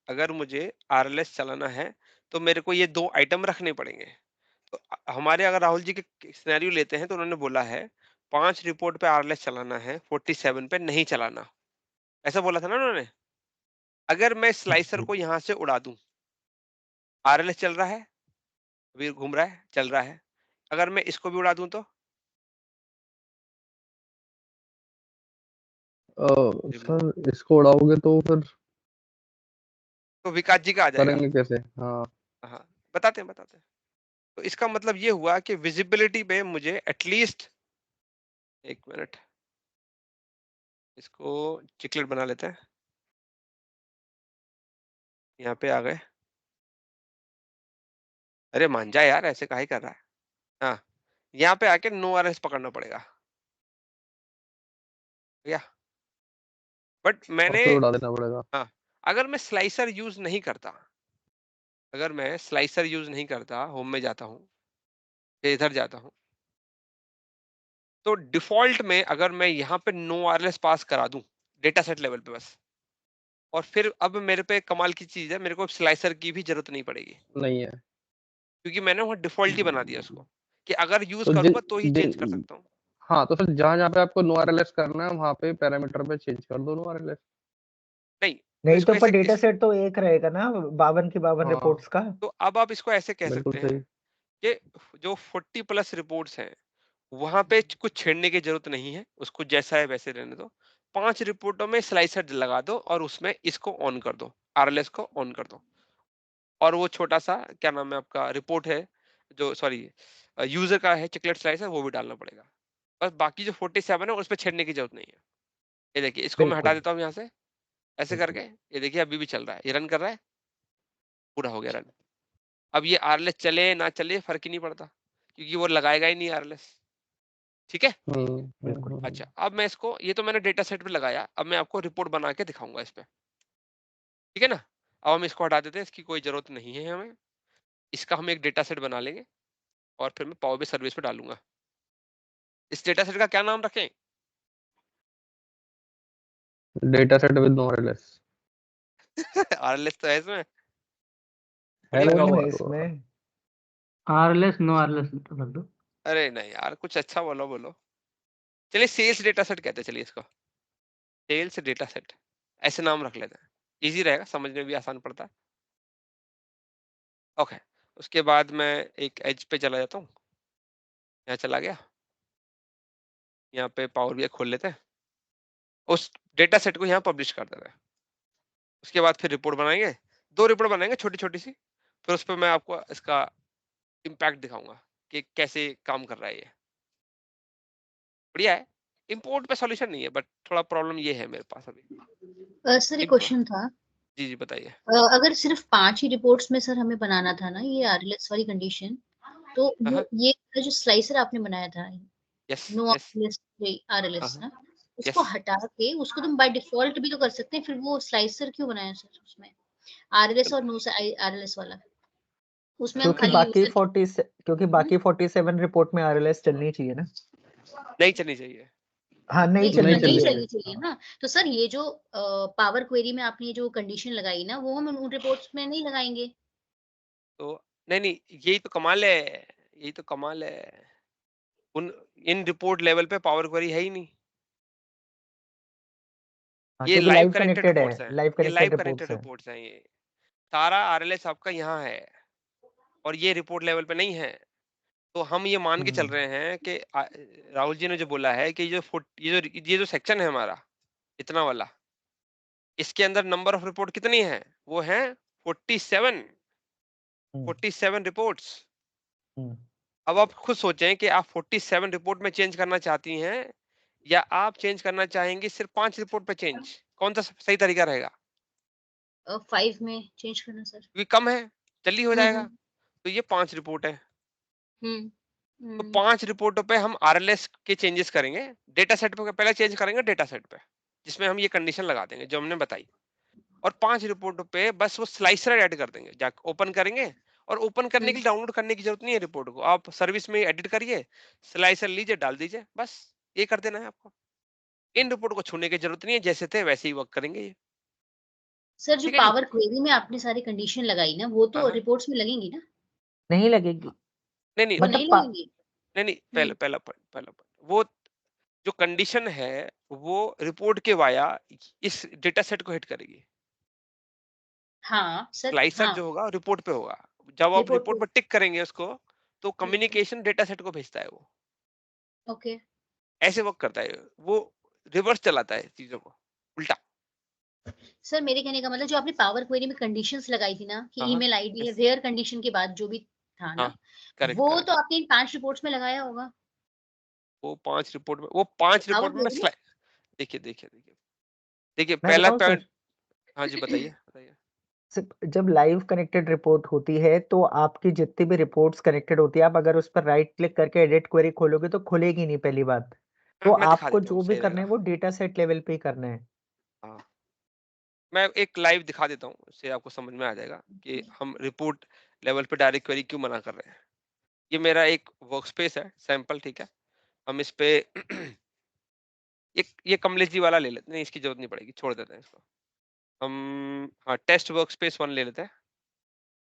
अगर मुझे RLS चलाना है तो मेरे को ये 2 आइटम रखने पड़ेंगे। तो हमारे अगर राहुल जी के सिनेरियो लेते हैं तो उन्होंने बोला है 5 रिपोर्ट पे RLS चलाना है, 47 पे नहीं चलाना, ऐसा बोला था ना उन्होंने? अगर मैं स्लाइसर को यहां से उड़ा दूं, आरएलएस चल रहा है, अभी घूम रहा है, चल रहा है। अगर मैं इसको भी उड़ा दूं तो सर इसको उड़ाओगे तो फिर विकास जी का आ जाएगा। करेंगे कैसे? हाँ हाँ, बताते हैं। तो इसका मतलब ये हुआ कि विजिबिलिटी पे मुझे एटलीस्ट, एक मिनट, इसको चिकलेट बना लेते हैं। यहाँ पे आ गए। अरे मान जा यार, ऐसे काहे कर रहा है। हाँ, यहाँ पे आके नो आरएस पकड़ना पड़ेगा या, बट और मैंने, फिर उड़ा देना पड़ेगा। हाँ, अगर मैं स्लाइसर यूज नहीं करता, होम में जाता हूँ या इधर जाता हूँ, तो डिफॉल्ट में अगर मैं यहाँ पे नो आरएस पास करा दूं डेटा सेट लेवल पे बस, और फिर अब मेरे पे कमाल की चीज है, मेरे को स्लाइसर की भी जरूरत नहीं पड़ेगी, नहीं है क्योंकि मैंने वहां डिफॉल्ट ही बना दिया उसको कि अगर यूज तो करूंगा तो ही चेंज कर जिन सकता हूँ। हाँ, तो फिर जहाँ जहाँ पे आपको नो आरएलएस करना है वहां पे पैरामीटर पे चेंज कर दो नो आरएलएस। नहीं, तो नहीं इसको तो पर ऐसे डेटा सेट तो एक रहेगा ना, 52 की 52 हाँ रिपोर्ट्स का। तो अब आप इसको ऐसे कह बिल्कुल सकते हैं सही। कि जो 40 प्लस रिपोर्ट्स हैं वहां पे कुछ छेड़ने की जरूरत नहीं है, उसको जैसा है वैसे रहने दो। 5 रिपोर्टों में स्लाइसर लगा दो और उसमें इसको ऑन कर दो, आरएलएस को ऑन कर दो, और वो छोटा सा क्या नाम है आपका रिपोर्ट है, जो सॉरी यूजर का है चिकलेट स्लाइसर, वो भी डालना पड़ेगा। बस बाकी जो 47 है उस पर छेड़ने की जरूरत नहीं है। ये देखिए, इसको मैं हटा बिल्कुल। देता हूँ यहाँ से, ऐसे करके, ये देखिए अभी भी चल रहा है, ये रन कर रहा है, पूरा हो गया रन। अब ये आरएलएस चले ना चले फर्क ही नहीं पड़ता, क्योंकि वो लगाएगा ही नहीं आरएलएस। ठीक है। बिल्कुल। अच्छा, अब मैं इसको, ये तो मैंने डेटा सेट पे लगाया, अब मैं आपको रिपोर्ट बना के दिखाऊंगा इस पे। ठीक है ना। अब हम इसको हटा देते हैं, इसकी कोई जरूरत नहीं है हमें। इसका हम एक डेटा सेट बना लेंगे और फिर मैं पावर BI सर्विस पे डालूंगा। इस डेटा सेट का क्या नाम रखें? Data set with no RLS RLS तो है इसमें, है, बढ़िया लगा दोनों हुआ है है तो। इसमें। आरएलएस नो आरएलएस रख दो। अरे नहीं यार, कुछ अच्छा बोलो। चलिए सेल्स डेटा सेट कहते हैं, चलिए इसको सेल्स डेटा सेट ऐसे नाम रख लेते हैं, इजी रहेगा, समझने में भी आसान पड़ता है। ओके, उसके बाद मैं एक एज पे चला जाता हूँ, यहाँ चला गया, यहाँ पे पावर BI खोल लेते हैं, उस डेटा सेट को यहाँ पब्लिश कर देते हैं। उसके बाद फिर रिपोर्ट बनाएंगे, 2 रिपोर्ट बनाएंगे छोटी छोटी सी, फिर उस पर मैं आपको इसका इम्पैक्ट दिखाऊंगा कि कैसे काम कर रहा है ये। बढ़िया है। इम्पोर्ट पे सॉल्यूशन नहीं है, बट थोड़ा प्रॉब्लम ये है मेरे पास अभी। सर एक क्वेश्चन था। जी बताइए। अगर सिर्फ 5 ही रिपोर्ट्स में सर हमें बनाना था ना ये आरएलएस वाली कंडीशन, तो वो ये जो स्लाइसर आपने बनाया था यस नो यस आरएलएस ना, यस। उसको हटा के उसको तुम बाय डिफॉल्ट भी तो कर सकते हैं, फिर वो स्लाइसर क्यों बनाया सर उसमें आरएलएस और नो आरएलएस वाला? उसमें हम क्योंकि खाली यूजर बाकी 47 रिपोर्ट में आरएलएस चलनी चाहिए ना। नहीं चलनी चाहिए। हाँ, नहीं नहीं चलनी नहीं चाहिए। चलनी चाहिए ना। तो सर ये जो पावर क्वेरी में आपने जो कंडीशन लगाई ना, वो हम उन रिपोर्ट्स में नहीं लगाएंगे। तो नहीं, यही तो कमाल है, यही तो कमाल है। उन इन रिपोर्ट लेवल पे पावर क्वेरी है ही नहीं। हाँ, ये क्योंकि लाइव लाइव कनेक्टेड कनेक्टेड है, रिपोर्ट्स हैं, लाइव ये लाइव कनेक्टेड कनेक्टेड रिपोर्ट्स है। रिपोर्ट्स हैं, ये सारा आरएलएस आपका यहाँ है और ये रिपोर्ट लेवल पे नहीं है। तो हम ये मान के चल रहे हैं कि राहुल जी ने जो बोला है कि ये जो सेक्शन है हमारा इतना वाला, इसके अंदर नंबर ऑफ रिपोर्ट कितनी है? वो है 47 रिपोर्ट्स। अब आप खुद सोचें कि आप 47 रिपोर्ट में चेंज करना चाहती हैं या आप चेंज करना चाहेंगे सिर्फ 5 रिपोर्ट पे चेंज, कौन सा सही तरीका रहेगा? 5 में चेंज करना सर। क्योंकि कम है, जल्दी हो जाएगा। हम्म तो ये 5 रिपोर्ट है, हम्म तो हम्म 5 रिपोर्टों पे हम आरएलएस के चेंजेस करेंगे। डेटा सेट पे पहले चेंज करेंगे, डेटा सेट पे जिसमें हम ये कंडीशन लगा देंगे जो हमने बताई, और 5 रिपोर्टों पे बस वो स्लाइसर ऐड कर देंगे, जाकर ओपन करेंगे। और ओपन करने के लिए डाउनलोड करने की जरूरत नहीं है रिपोर्ट को, आप सर्विस में एडिट करिए, स्लाइसर लीजिए, डाल दीजिए, बस ये कर देना है आपको। इन रिपोर्ट को छूने की जरूरत नहीं है, जैसे थे वैसे ही वर्क करेंगे ये। सर जो ठीक है जी। पावर क्वेरी में आपने सारी कंडीशन लगाई ना, वो तो हाँ रिपोर्ट्स में लगेंगी ना? नहीं लगेगी। नहीं नहीं वो मतलब नहीं लगेंगी? नहीं, पहला पॉइंट वो जो कंडीशन है वो रिपोर्ट के वाया इस डेटा सेट को हिट करेगी। हाँ सर, स्लाइसर हाँ जो होगा रिपोर्ट पे होगा। जब आप रिपोर्ट रिपोर्ट पे। पर टिक करेंगे उसको, तो कम्युनिकेशन डेटा सेट को भेजता है वो। ओके ऐसे वर्क करता है वो, रिवर्स चलाता है चीजों को, उल्टा। सर, मेरे कहने का मतलब जो आपने पावर क्वेरी में कंडीशंस लगाई थी ना कि हाँ हाँ ईमेल आईडी है, yes, वेयर कंडीशन के बाद जो भी था हाँ ना, करेक्ट वो करेक्ट। तो आपने इन 5 रिपोर्ट्स में लगाया होगा वो 5 रिपोर्ट में, वो 5 पावर रिपोर्ट में मैं क्वेरी में। देखिए देखिए देखिए देखिए मैं पहला बताऊं सर, पॉइंट। हाँ जी बताइए बताइए। जब लाइव कनेक्टेड रिपोर्ट होती है तो आपकी जितनी भी रिपोर्ट्स कनेक्टेड होती है, आप अगर उस पर राइट क्लिक करके एडिट क्वेरी खोलोगे तो खुलेगी नहीं पहली बात। तो मैं दिखा आपको देता हूँ, जो भी सही करना रहेगा। है वो डेटा सेट लेवल पे ही करना है। हाँ मैं एक लाइव दिखा देता हूँ, उससे आपको समझ में आ जाएगा कि हम रिपोर्ट लेवल पे डायरेक्ट क्वेरी क्यों मना कर रहे हैं। ये मेरा एक वर्कस्पेस है सैंपल, ठीक है। हम इस पे एक ये कमलेश जी वाला ले लेते हैं, नहीं इसकी जरूरत नहीं पड़ेगी, छोड़ देते हैं इसको। हम हाँ टेस्ट वर्कस्पेस 1 ले लेते हैं।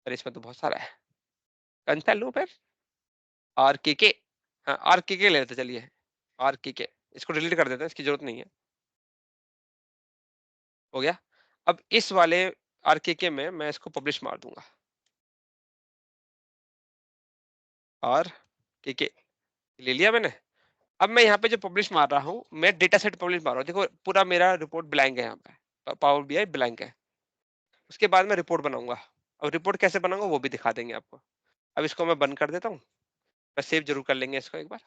अरे इसमें तो बहुत सारा है, कौन सा लूं फिर? RKK, हाँ RKK ले लेते हैं, चलिए RKK। इसको डिलीट कर देते हैं, इसकी जरूरत नहीं है। हो गया। अब इस वाले RKK में मैं इसको पब्लिश मार दूंगा, RKK ले लिया मैंने। अब मैं यहाँ पे जो पब्लिश मार रहा हूँ, मैं डेटा सेट पब्लिश मार रहा हूँ। देखो पूरा मेरा रिपोर्ट ब्लैंक है, यहाँ पे पावर BI ब्लैंक है। उसके बाद मैं रिपोर्ट बनाऊंगा। अब रिपोर्ट कैसे बनाऊंगा वो भी दिखा देंगे आपको। अब इसको मैं बंद कर देता हूँ। मैं सेव जरूर कर लेंगे इसको एक बार।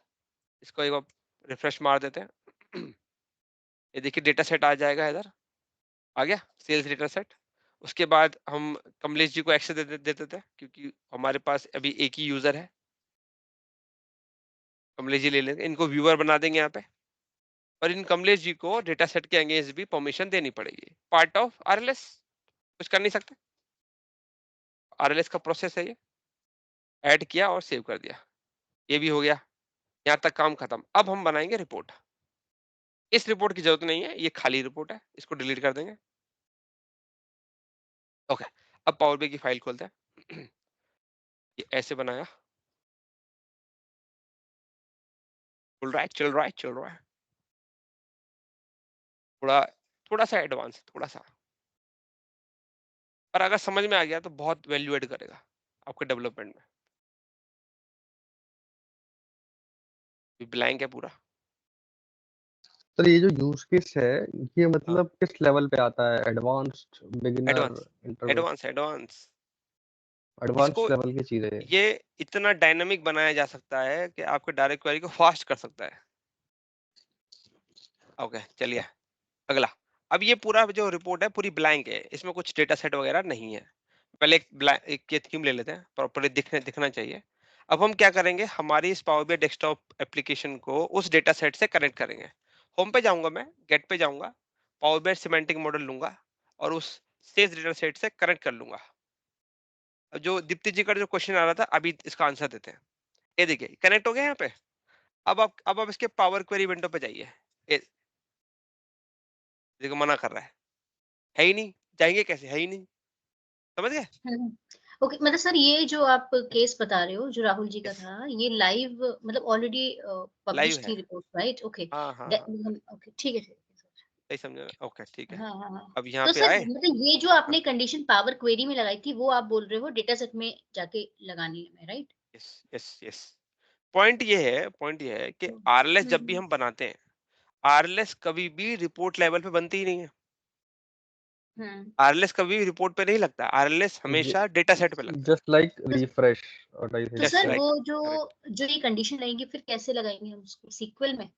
इसको एक बार रिफ्रेश मार देते हैं। ये देखिए डेटा सेट आ जाएगा इधर, आ गया सेल्स डेटा सेट। उसके बाद हम कमलेश जी को एक्सेस देते थे, क्योंकि हमारे पास अभी एक ही यूजर है। कमलेश जी ले लेंगे, इनको व्यूअर बना देंगे यहाँ पे। और इन कमलेश जी को डेटा सेट के अगेंस्ट भी परमिशन देनी पड़ेगी, पार्ट ऑफ RLS। कुछ कर नहीं सकते, RLS का प्रोसेस है ये। ऐड किया और सेव कर दिया, ये भी हो गया। यहाँ तक काम खत्म। अब हम बनाएंगे रिपोर्ट। इस रिपोर्ट की जरूरत नहीं है, ये खाली रिपोर्ट है, इसको डिलीट कर देंगे। ओके, अब पावर BI की फाइल खोलते हैं। ये ऐसे बनाया, चल रहा है चल रहा है चल रहा है। थोड़ा थोड़ा सा एडवांस, थोड़ा सा, पर अगर समझ में आ गया तो बहुत वैल्यू एड करेगा आपके डेवलपमेंट में। ब्लैंक है पूरा। सर ये जो यूज केस है, ये हाँ मतलब किस लेवल पे आता है? Advanced, beginner, advance intermediate? Advance advance. Advance इसको लेवल की चीज है ये। ये इतना डायनामिक बनाया जा सकता है कि आपके डायरेक्ट क्वेरी को फास्ट कर सकता है। ओके चलिए अगला। अब ये पूरा जो रिपोर्ट है पूरी ब्लैंक है, इसमें कुछ डेटा सेट वगैरह नहीं है। पहले एक ये थीम ले लेते हैं, प्रॉपर्ली दिखना चाहिए। अब हम क्या करेंगे, हमारी इस पावर BI डेस्कटॉप एप्लीकेशन को उस डेटा सेट से कनेक्ट करेंगे। होम पे जाऊंगा, मैं गेट पे जाऊंगा, पावर BI सिमेंटिक मॉडल लूंगा और उस सेज डेटा सेट से कनेक्ट कर लूंगा। अब जो दीप्ति जी का जो क्वेश्चन आ रहा था, अभी इसका आंसर देते हैं। ये देखिए कनेक्ट हो गया यहाँ पे। अब आप इसके पावर क्वेरी विंडो पे जाइए। ये देखो मना कर रहा है ही नहीं, जाएंगे कैसे, है ही नहीं। समझ गए? ओके, मतलब सर ये जो आप केस बता रहे हो जो राहुल जी का यस था, ये लाइव मतलब ऑलरेडी लाइव पब्लिश है। थी रिपोर्ट, राइट? ओके हाँ हाँ हाँ ओके, ठीक है सर। सही समझे ना? ओके ठीक है। हाँ हाँ हाँ। अब यहाँ तो पे सर आए। मतलब ये जो हाँ आपने कंडीशन पावर क्वेरी में लगाई थी वो आप बोल रहे हो डेटा सेट में जाके लगानी है, right? Yes yes yes. Point ये है कि RLS जब भी हम बनाते हैं, RLS कभी भी रिपोर्ट लेवल पे बनती ही नहीं है। हम्म। RLS कभी भी रिपोर्ट पे नहीं लगता, RLS हमेशा डेटा सेट पे लगता है। जस्ट लाइक तो, रिफ्रेश और आई तो थिंक जस्ट सर सो। वो लाइक जो करेक्ट। जो ये कंडीशन लगाएंगे फिर कैसे लगाएंगे हम उसको, सीक्वल में?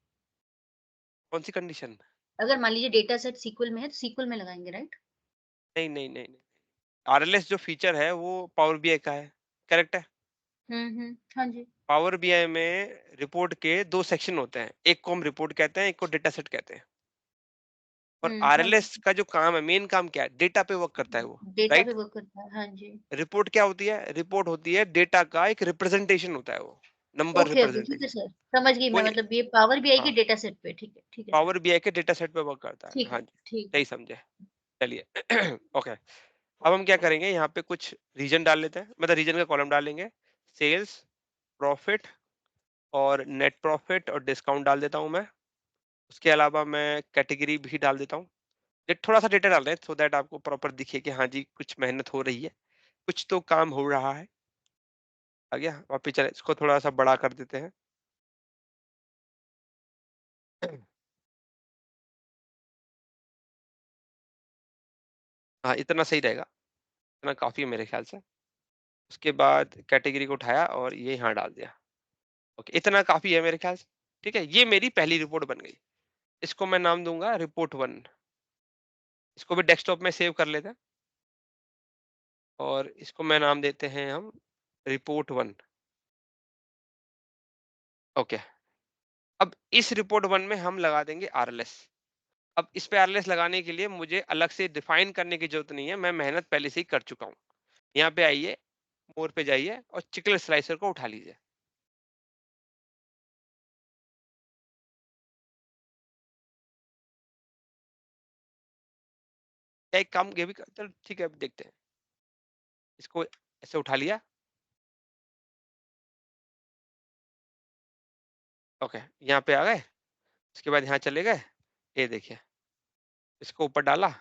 कौन सी कंडीशन? अगर मान लीजिए डेटा सेट सीक्वल में है तो सीक्वल में लगाएंगे, राइट? नहीं नहीं नहीं नहीं, RLS जो फीचर है वो पावर BI का है, करेक्ट है। हाँ जी। पावर BI में रिपोर्ट के 2 सेक्शन होते हैं, एक को हम रिपोर्ट कहते हैं, एक को डेटा सेट कहते हैं। और हाँ जी। RLS का जो काम है, मेन काम क्या है, डेटा पे वर्क करता है वो। डेटा पे राइट। वर्क करता है, हाँ जी। रिपोर्ट क्या होती है? रिपोर्ट होती है डेटा का एक रिप्रेजेंटेशन होता है, वो नंबर ओके ओके, ठीक है रिप्रेजेंटेशन। सर, समझ गई वो मैं, नहीं, मतलब ये पावर बीआई के हाँ डेटा सेट पे, ठीक है सर। पावर BI के डेटा सेट पे वर्क करता है, ठीक हाँ है, जी ठीक है। सही समझे। चलिए। ओके, अब हम क्या करेंगे, यहाँ पे कुछ रीजन डाल लेते हैं, मतलब रीजन का कॉलम डालेंगे। सेल्स, प्रॉफिट और नेट प्रॉफिट और डिस्काउंट डाल देता हूँ मैं। उसके अलावा मैं कैटेगरी भी डाल देता हूँ, थोड़ा सा डेटा डाल रहे हैं सो दैट आपको प्रॉपर दिखे कि हाँ जी कुछ मेहनत हो रही है, कुछ तो काम हो रहा है। आ गया? वापिस चले, इसको थोड़ा सा बड़ा कर देते हैं। हाँ, इतना सही रहेगा, इतना काफी है मेरे ख्याल से। उसके बाद कैटेगरी को उठाया और ये यहाँ डाल दिया। ओके, इतना काफी है मेरे ख्याल से। ठीक है, ये मेरी पहली रिपोर्ट बन गई। इसको मैं नाम दूंगा रिपोर्ट 1। इसको भी डेस्कटॉप में सेव कर लेते हैं और इसको मैं नाम देते हैं हम रिपोर्ट 1। ओके, अब इस रिपोर्ट 1 में हम लगा देंगे आरएलएस। अब इस पे आरएलएस लगाने के लिए मुझे अलग से डिफाइन करने की जरूरत नहीं है, मैं मेहनत पहले से ही कर चुका हूँ। यहाँ पे आइए, मोर पे जाइए और चिकल स्लाइसर को उठा लीजिए। एक काम ये भी चल ठीक है, अब देखते हैं। इसको ऐसे उठा लिया। ओके, यहाँ पे आ गए। उसके बाद यहाँ चले गए, ये देखिए इसको ऊपर डाला,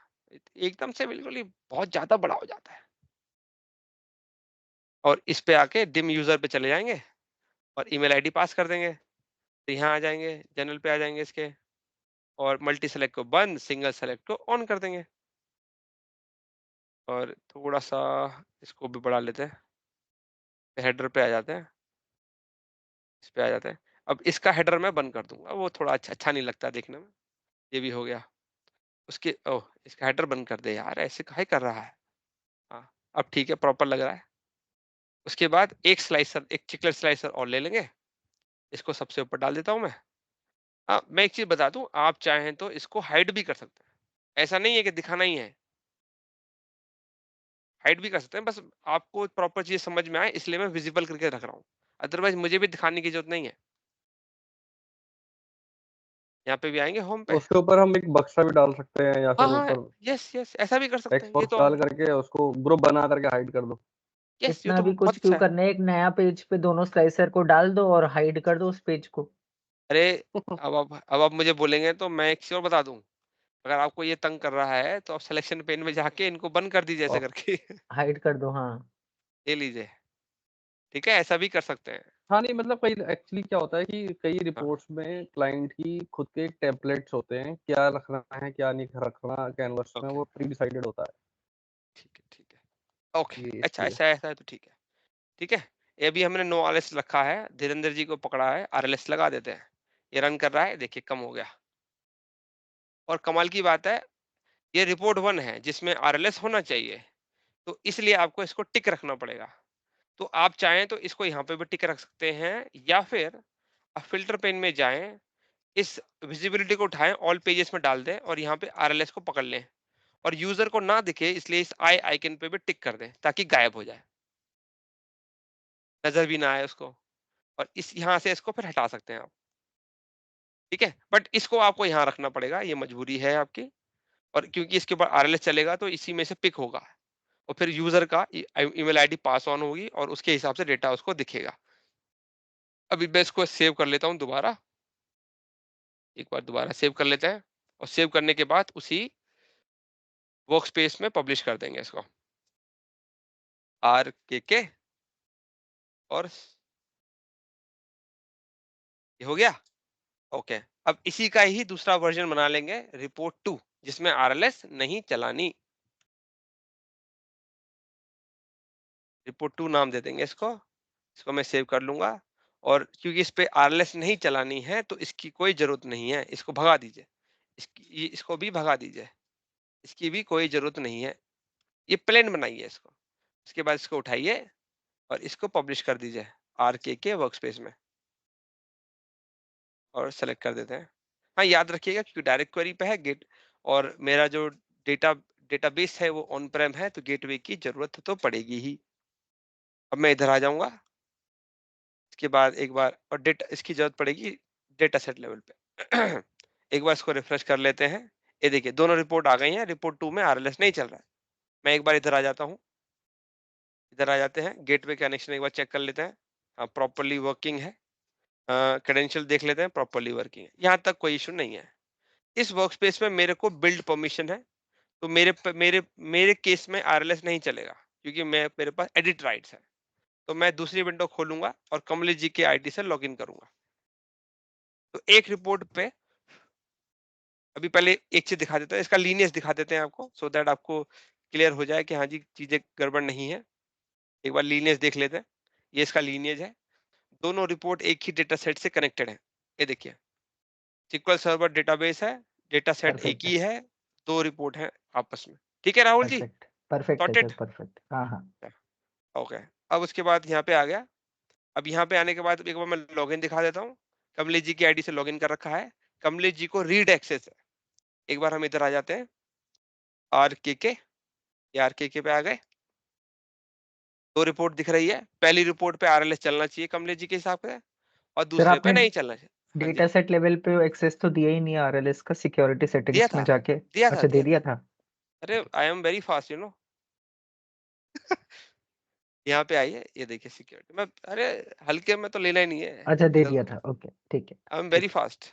एकदम से बिल्कुल ही बहुत ज्यादा बड़ा हो जाता है। और इस पे आके डिम यूजर पे चले जाएंगे और ईमेल आईडी पास कर देंगे। तो यहाँ आ जाएंगे, जनरल पे आ जाएंगे इसके, और मल्टी सेलेक्ट को बंद, सिंगल सेलेक्ट को ऑन कर देंगे। और थोड़ा सा इसको भी बढ़ा लेते हैं, हेडर पे आ जाते हैं, इस पे आ जाते हैं। अब इसका हेडर मैं बंद कर दूंगा, वो थोड़ा अच्छा नहीं लगता देखने में। ये भी हो गया। उसके ओह, इसका हेडर बंद कर दे यार, ऐसे काहे कर रहा है। हाँ, अब ठीक है, प्रॉपर लग रहा है। उसके बाद एक स्लाइसर, एक चिकलेट स्लाइसर और ले लेंगे। इसको सबसे ऊपर डाल देता हूँ मैं। हाँ, मैं एक चीज बता दूं, आप चाहें तो इसको हाइड भी कर सकते हैं। ऐसा नहीं है कि दिखाना ही है, हाइड भी कर सकते हैं। बस आपको प्रॉपर चीज समझ में आए इसलिए मैं विजिबल करके रख रहा हूँ, अदरवाइज मुझे भी दिखाने की जरूरत नहीं है। यहाँ पे भी आएंगे होम पे। उसके ऊपर हम एक बक्सा भी डाल सकते हैं या हाँ फिर हाँ, ऊपर यस यस, ऐसा भी कर सकते हैं, टेक्स्ट ये बॉक्स तो डाल करके उसको ग्रुप बना करके हाइड कर दो। यस, ये इतना तो भी बहुत कुछ अच्छा क्यों है। करना है, एक नया पेज पे दोनों स्लाइसर को डाल दो और हाइड कर दो उस पेज को। अरे, अब आप मुझे बोलेंगे तो मैं एक चीज और बता दूं। अगर आपको ये तंग कर रहा है तो आप सिलेक्शन पेन में जाके इनको बंद कर दीजिए ऐसे और करके। हाइड कर दो, हाँ। ले लीजिए, ठीक है, ऐसा भी कर सकते हैं। हाँ, नहीं मतलब कई एक्चुअली क्या होता है कि कई हाँ, रिपोर्ट्स में क्लाइंट की खुद के टेम्पलेट्स होते हैं, क्या रखना है क्या नहीं रखना कैनवस में, ओके, वो प्री डिसाइडेड होता ठीक है ठीक है, ओके। है ये अच्छा, इसलिए। ऐसा ऐसा है तो ठीक है। ठीक है, ये भी हमने नो आरएलएस रखा है, धीरेन्द्र जी को पकड़ा है, आरएलएस लगा देते हैं। ये रन कर रहा है, देखिए कम हो गया। और कमाल की बात है, ये रिपोर्ट 1 है जिसमें आरएलएस होना चाहिए, तो इसलिए आपको इसको टिक रखना पड़ेगा। तो आप चाहें तो इसको यहाँ पे भी टिक रख सकते हैं, या फिर आप फिल्टर पेन में जाएं, इस विजिबिलिटी को उठाएं, ऑल पेजेस में डाल दें और यहाँ पे आरएलएस को पकड़ लें, और यूजर को ना दिखे इसलिए इस आई आइकन पे भी टिक कर दें ताकि गायब हो जाए, नजर भी ना आए उसको। और इस यहाँ से इसको फिर हटा सकते हैं आप। ठीक है, बट इसको आपको यहाँ रखना पड़ेगा, ये मजबूरी है आपकी। और क्योंकि इसके ऊपर आरएलएस चलेगा तो इसी में से पिक होगा, और फिर यूजर का ईमेल आईडी पास ऑन होगी और उसके हिसाब से डेटा उसको दिखेगा। अभी मैं इसको सेव कर लेता हूँ दोबारा, एक बार दोबारा सेव कर लेते हैं, और सेव करने के बाद उसी वर्क स्पेस में पब्लिश कर देंगे इसको, RKK। और ये हो गया। ओके, अब इसी का ही दूसरा वर्जन बना लेंगे, रिपोर्ट 2, जिसमें आरएलएस नहीं चलानी। रिपोर्ट 2 नाम दे देंगे इसको। इसको मैं सेव कर लूंगा। और क्योंकि इस पे आरएलएस नहीं चलानी है तो इसकी कोई जरूरत नहीं है, इसको भगा दीजिए। इसको भी भगा दीजिए, इसकी भी कोई जरूरत नहीं है। ये प्लेन बनाइए इसको। इसके बाद इसको उठाइए और इसको पब्लिश कर दीजिए RKK वर्कस्पेस में, और सेलेक्ट कर देते हैं। हाँ, याद रखिएगा क्योंकि डायरेक्ट क्वेरी पे है गेट, और मेरा जो डेटाबेस है वो ऑन प्रेम है, तो गेटवे की जरूरत तो पड़ेगी ही। अब मैं इधर आ जाऊंगा, इसके बाद एक बार और डेटा इसकी जरूरत पड़ेगी डेटा सेट लेवल पे। एक बार इसको रिफ्रेश कर लेते हैं। ये देखिए दोनों रिपोर्ट आ गई हैं, रिपोर्ट 2 में आरएलएस नहीं चल रहा है। मैं एक बार इधर आ जाता हूँ, इधर आ जाते हैं, गेटवे कनेक्शन एक बार चेक कर लेते हैं। हाँ, प्रॉपरली वर्किंग है। क्रेडेंशियल देख लेते हैं, प्रॉपरली वर्किंग है, यहाँ तक कोई इशू नहीं है। इस वर्कस्पेस में मेरे को बिल्ड परमिशन है, तो मेरे केस में आरएलएस नहीं चलेगा, क्योंकि मेरे पास एडिट राइट्स है। तो मैं दूसरी विंडो खोलूंगा और कमलेश जी के आईडी से लॉगिन करूंगा। तो एक रिपोर्ट पे अभी पहले एक चीज दिखा देता है, इसका लीनियज दिखा देते हैं आपको, सो दैट आपको क्लियर हो जाए कि हाँ जी चीजें गड़बड़ नहीं है। एक बार लीनियज देख लेते हैं। ये इसका लीनियज है। दोनों रिपोर्ट एक ही डेटा सेट से कनेक्टेड है। ये देखिए, SQL सर्वर डेटाबेस है, डेटा सेट एक परफेक्ट ही है, दो रिपोर्ट है आपस में। ठीक है राहुल जी, परफेक्ट परफेक्ट है सर, सॉर्टेड। परफेक्ट। हाँ हाँ। ओके, अब उसके बाद यहाँ पे आ गया। अब यहाँ पे आने के बाद एक बार मैं लॉगिन दिखा देता हूँ। कमलेश जी की आईडी से लॉगिन कर रखा है। कमलेश जी को रीड एक्सेस है। एक बार हम इधर आ जाते हैं, RKK, RKK पे आ गए। दो रिपोर्ट दिख रही है। पहली रिपोर्ट पे RLS चलना चाहिए कमलेश जी के हिसाब से, और सर दूसरे पे आपने नहीं चलना चाहिए। हाँ डेटा जी, सेट लेवल पे एक्सेस तो दिया ही नहीं आरएलएस का, सिक्योरिटी दिया सेटिंग्स में था, जाके। दिया था, अच्छा, दे दिया था। दिया था। अरे I am very fast, you know. यहाँ पे आई है, ये देखिए सिक्योरिटी मैं, अरे हल्के में तो लेना ही नहीं है अच्छा, दे इधर दिया तो। था, ओके ठीक है। आई एम वेरी ठीक। फास्ट।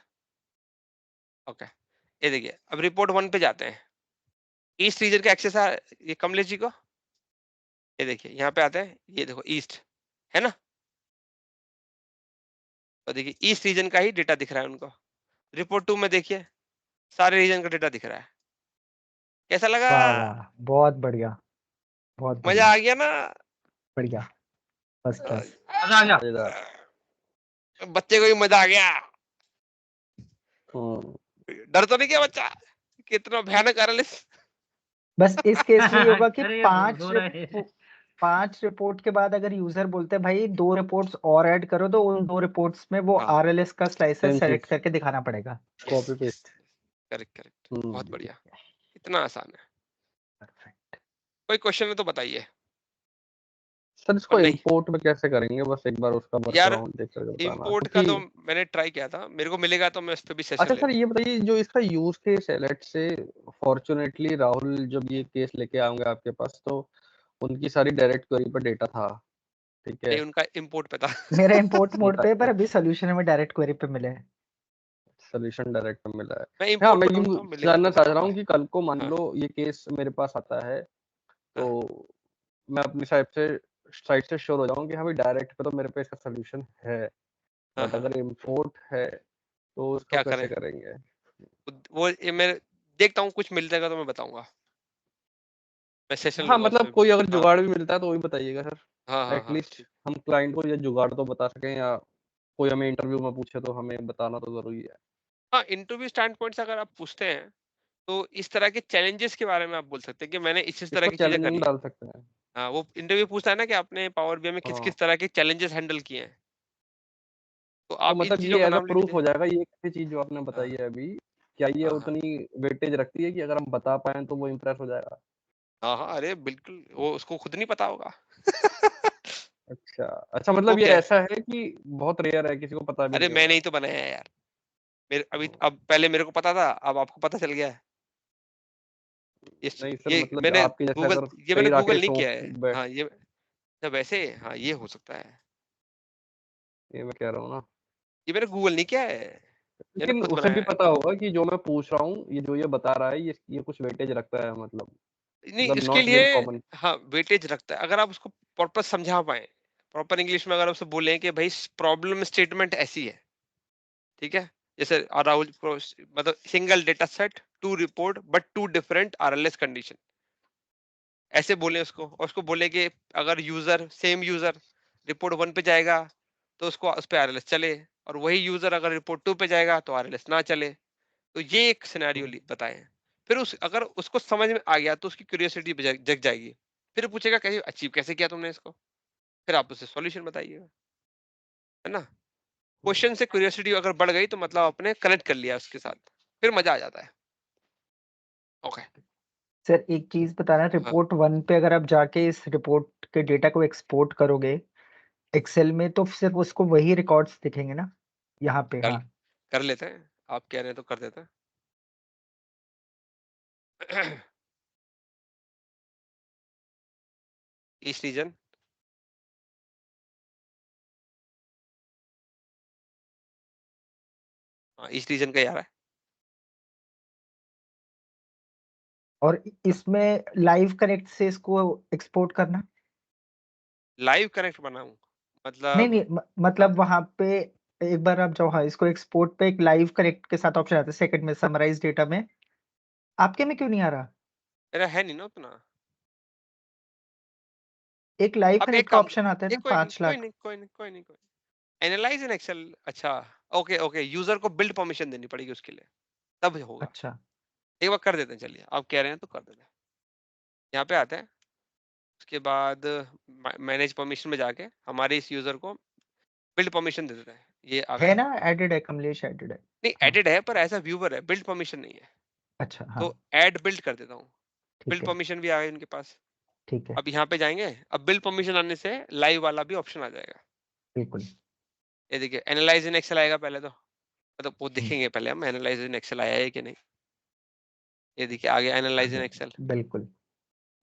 ओके, ये देखिए अब रिपोर्ट 1 पे जाते हैं। ईस्ट रीजन का एक्सेस है ये कमलेश जी को। ये देखिए यहाँ पे आते हैं, ये देखो ईस्ट है ना। और देखिए ईस्ट रीजन का ही डेटा दिख रहा है उनको। रिपोर्ट 2 में देखिए सारे रीजन का डेटा दिख रहा है। कैसा लगा? वाह वाह, बहुत बढ़िया, बहुत मजा बढ़िया, आ गया ना? बढ़िया, फर्स्ट क्लास। मजा आ गया। मजेदार। बच्चे को भी मजा आ गया। हम्म। डर तो नहीं गया बच्चा? कितना भयानक RLS। बस इस केस में ये होगा कि अरे हो रहा है। 5 रिपोर्ट के बाद अगर यूजर बोलते हैं भाई 2 रिपोर्ट्स और ऐड करो, तो उन 2 रिपोर्ट्स में वो हाँ, आरएलएस का स्लाइसर सेम सेलेक्ट चीज, करके दिखाना पड़ेगा। Yes copy yes, paste. Correct correct, बहुत हम्म। बढ़िया। इतना आसान है। परफेक्ट। कोई क्वेश्चन है तो बताइए। सर और इसको नहीं इंपोर्ट में कैसे करेंगे, बस एक बार उसका वर्क यार, अराउंड देख करके बताना, इंपोर्ट का क्योंकि तो मैंने ट्राई किया था, मेरे को मिलेगा तो मैं उस पर भी सेशन अच्छा ले सर ये लूंगा। बताइए, जो इसका यूज केस है, लेट से फॉर्चुनेटली राहुल जब ये केस लेके आएंगे आपके पास, तो उनकी सारी डायरेक्ट क्वेरी पर डेटा था, ठीक है। नहीं, उनका इंपोर्ट पे था। मेरा इंपोर्ट मोड उनका पे है, पर अभी सोल्यूशन में डायरेक्ट क्वेरी पे मिले हैं। सोल्यूशन डायरेक्ट में मिला है। मैं हाँ, इंपोर्ट मैं को यूं ढूंढता हूँ, मिलेगा जानना तो चाह रहा बताऊंगा। हूँ कि कल को मान हाँ लो ये केस मेरे पास आता है, तो हाँ मैं अपनी साइड से श्योर हो जाऊँ कि हाँ भाई डायरेक्ट पे तो मेरे पे इसका सोल्यूशन है, हाँ बट हाँ। अगर इम्पोर्ट है तो उसको क्या कैसे करें? करेंगे? वो ये मैं देखता हूँ, कुछ मिल जाएगा तो मैं बताऊंगा। मैं सेशन हाँ लूंगा मतलब उसमें भी। कोई अगर हाँ जुगाड़ भी मिलता है तो वही बताइएगा सर, हाँ हाँ हाँ, एटलीस्ट ठीक। हम क्लाइंट को ये जुगाड़ तो बता सकें, या कोई हमें इंटरव्यू में पूछे तो हमें बताना तो जरूरी है। हाँ, इंटरव्यू स्टैंड पॉइंट से अगर आप पूछते हैं तो इस तरह के चैलेंजेस के बारे में आप बोल सकते हैं कि मैंने इस तरह इसको की चीजें करी चैलेंजिंग है। डाल सकते हैं। हाँ, वो इंटरव्यू पूछता है ना कि आपने पावर बीआई में किस हाँ, किस तरह के चैलेंजेस हैंडल किए हैं, तो तो आप इन मतलब चीजों ये का एज अ नाम ले प्रूफ लीजिए। हो जाएगा, ये ऐसी चीज जो आपने हाँ बताई है अभी, क्या ये हाँ हाँ उतनी वेटेज रखती है कि अगर हम बता पाए तो वो इम्प्रेस हो जाएगा? हाँ हाँ, अरे बिल्कुल, वो उसको खुद नहीं पता होगा। अच्छा अच्छा, वो मतलब ये क्या है? ऐसा है कि बहुत रेयर है, किसी को पता भी अरे नहीं मैं होगा। नहीं तो बनाया है यार। मेरे अभी, हम्म, अब पहले मेरे को पता था, अब आपको पता चल गया है। नहीं सर, ये मतलब मैंने आपके जैसे गूगल, अगर ये कई मैंने गूगल नहीं राकेशों किया है। बैठ, हाँ, ये जब वैसे, हाँ ये हो सकता है। ये मैं कह रहा हूँ ना, ये मैंने गूगल नहीं किया है, मैंने लेकिन खुद उसे भी बनाया है। पता होगा कि जो मैं पूछ रहा हूँ, ये जो ये बता रहा है, ये कुछ वेटेज रखता है, नहीं, मतलब इसके नॉट लिए वेरी कॉमन। हाँ वेटेज रखता है, अगर आप उसको प्रॉपर समझा पाए, प्रॉपर इंग्लिश में अगर उससे बोलें कि भाई प्रॉब्लम स्टेटमेंट ऐसी है, ठीक है। जैसे राहुल मतलब single data set to report but two different RLS condition, ऐसे बोले उसको, और उसको बोले कि अगर यूजर सेम यूजर रिपोर्ट 1 पे जाएगा तो उसको उस पे RLS चले, और वही यूजर अगर रिपोर्ट 2 पे जाएगा तो RLS ना चले। तो ये एक सिनेरियो बताए। फिर उस अगर उसको समझ में आ गया तो उसकी क्यूरियोसिटी जग जाएगी। फिर पूछेगा कैसे अचीव कैसे किया तुमने इसको, फिर आप उसे सॉल्यूशन बताइएगा, है ना। क्वेश्चन से क्यूरियोसिटी अगर बढ़ गई तो मतलब आपने कनेक्ट कर लिया उसके साथ, फिर मजा आ जाता है। ओके। सर एक चीज बताना, हाँ, रिपोर्ट 1 पे अगर आप जाके इस रिपोर्ट के डेटा को एक्सपोर्ट करोगे एक्सेल में, तो सिर्फ उसको वही रिकॉर्ड्स दिखेंगे ना यहाँ पे? कर हाँ। कर लेते हैं, आप कह रहे हैं तो कर देते हैं। ईस्ट रीजन, हाँ ईस्ट रीजन का यार है। और इसमें लाइव कनेक्ट से इसको एक्सपोर्ट करना? लाइव कनेक्ट बनाऊं नहीं मतलब? नहीं मतलब वहां पे एक बार आप जाओ, हाँ, इसको एक्सपोर्ट पे एक लाइव कनेक्ट के साथ ऑप्शन आता है सेकंड में, समराइज डेटा में। आपके में क्यों नहीं आ रहा? मेरा है नहीं ना उतना। एक लाइव अब एक कनेक्ट का काम, ऑप्शन आता है ये ना, कोई नहीं 5 कोई लाख। नहीं कोई नहीं कोई नहीं कोई नहीं। एनालाइज इन एक्सेल, अच्छा ओके ओके, यूजर को बिल्ड परमिशन देनी पड़ेगी उसके लिए, तब होगा। अच्छा एक बार कर देते हैं, चलिए आप कह रहे हैं तो कर देते हैं। यहाँ पे आते हैं, उसके बाद मैनेज परमिशन में जाके हमारे इस यूजर को बिल्ड परमिशन दे देते हैं। ये आ है गए। ना, एडेड है, कमलेश एडेड है। नहीं हाँ एडिड है पर ऐसा व्यूवर है, बिल्ड परमिशन नहीं है। अच्छा, हाँ तो ऐड बिल्ड कर देता हूँ, ठीक बिल्ड है परमिशन भी आ गई उनके पास। ठीक है, अब यहाँ पे जाएंगे, अब बिल्ड परमिशन आने से लाइव वाला भी ऑप्शन आ जाएगा। बिल्कुल। ये देखिए एनालाइज इन एक्सेल आएगा पहले तो, मतलब वो हम्म, देखेंगे पहले हम एनालाइज इन एक्सेल आया है कि नहीं। ये देखिए आ गया आ एनालाइज इन गया, एक्सेल। बिल्कुल।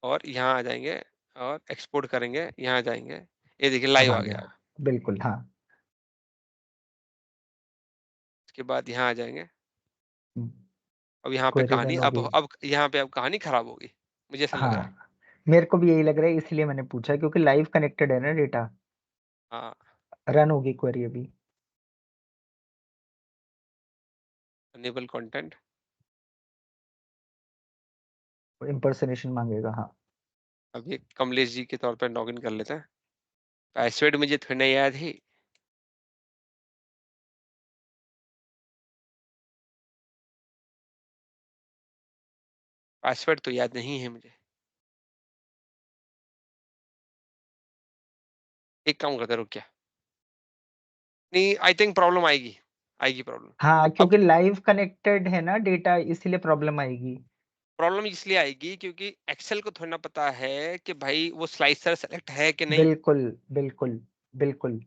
और यहाँ आ जाएंगे और एक्सपोर्ट करेंगे, यहाँ जाएंगे, ये देखिए अब लाइव आ आ गया, गया। अब बिल्कुल, हाँ। उसके बाद यहाँ आ जाएंगे। अब यहाँ पे क्वेरी कहानी रन अब होगी। अब यहाँ पे अब कहानी खराब होगी, मुझे ऐसा लग रहा है। हाँ, मेरे को भी यही लग रहा है, इसलिए मैंने पूछा, क्योंकि लाइव कनेक्टेड है ना डेटा। हाँ रन होगी क्वेरी अभी। अनेबल कंटेंट, इम्पर्सनेशन मांगेगा, हाँ। अभी कमलेश जी के तौर पर लॉगिन कर लेते हैं। पासवर्ड मुझे थोड़ी ना याद है। पासवर्ड तो याद नहीं है मुझे। एक काम करते रुक क्या, नहीं आई थिंक प्रॉब्लम आएगी, आएगी प्रॉब्लम। हाँ, अब क्योंकि लाइव कनेक्टेड है ना डेटा, इसीलिए प्रॉब्लम आएगी। प्रॉब्लम इसलिए आएगी क्योंकि एक्सेल को थोड़ा ना पता है कि भाई वो स्लाइसर सेलेक्ट है कि नहीं, बिल्कुल बिल्कुल बिल्कुल।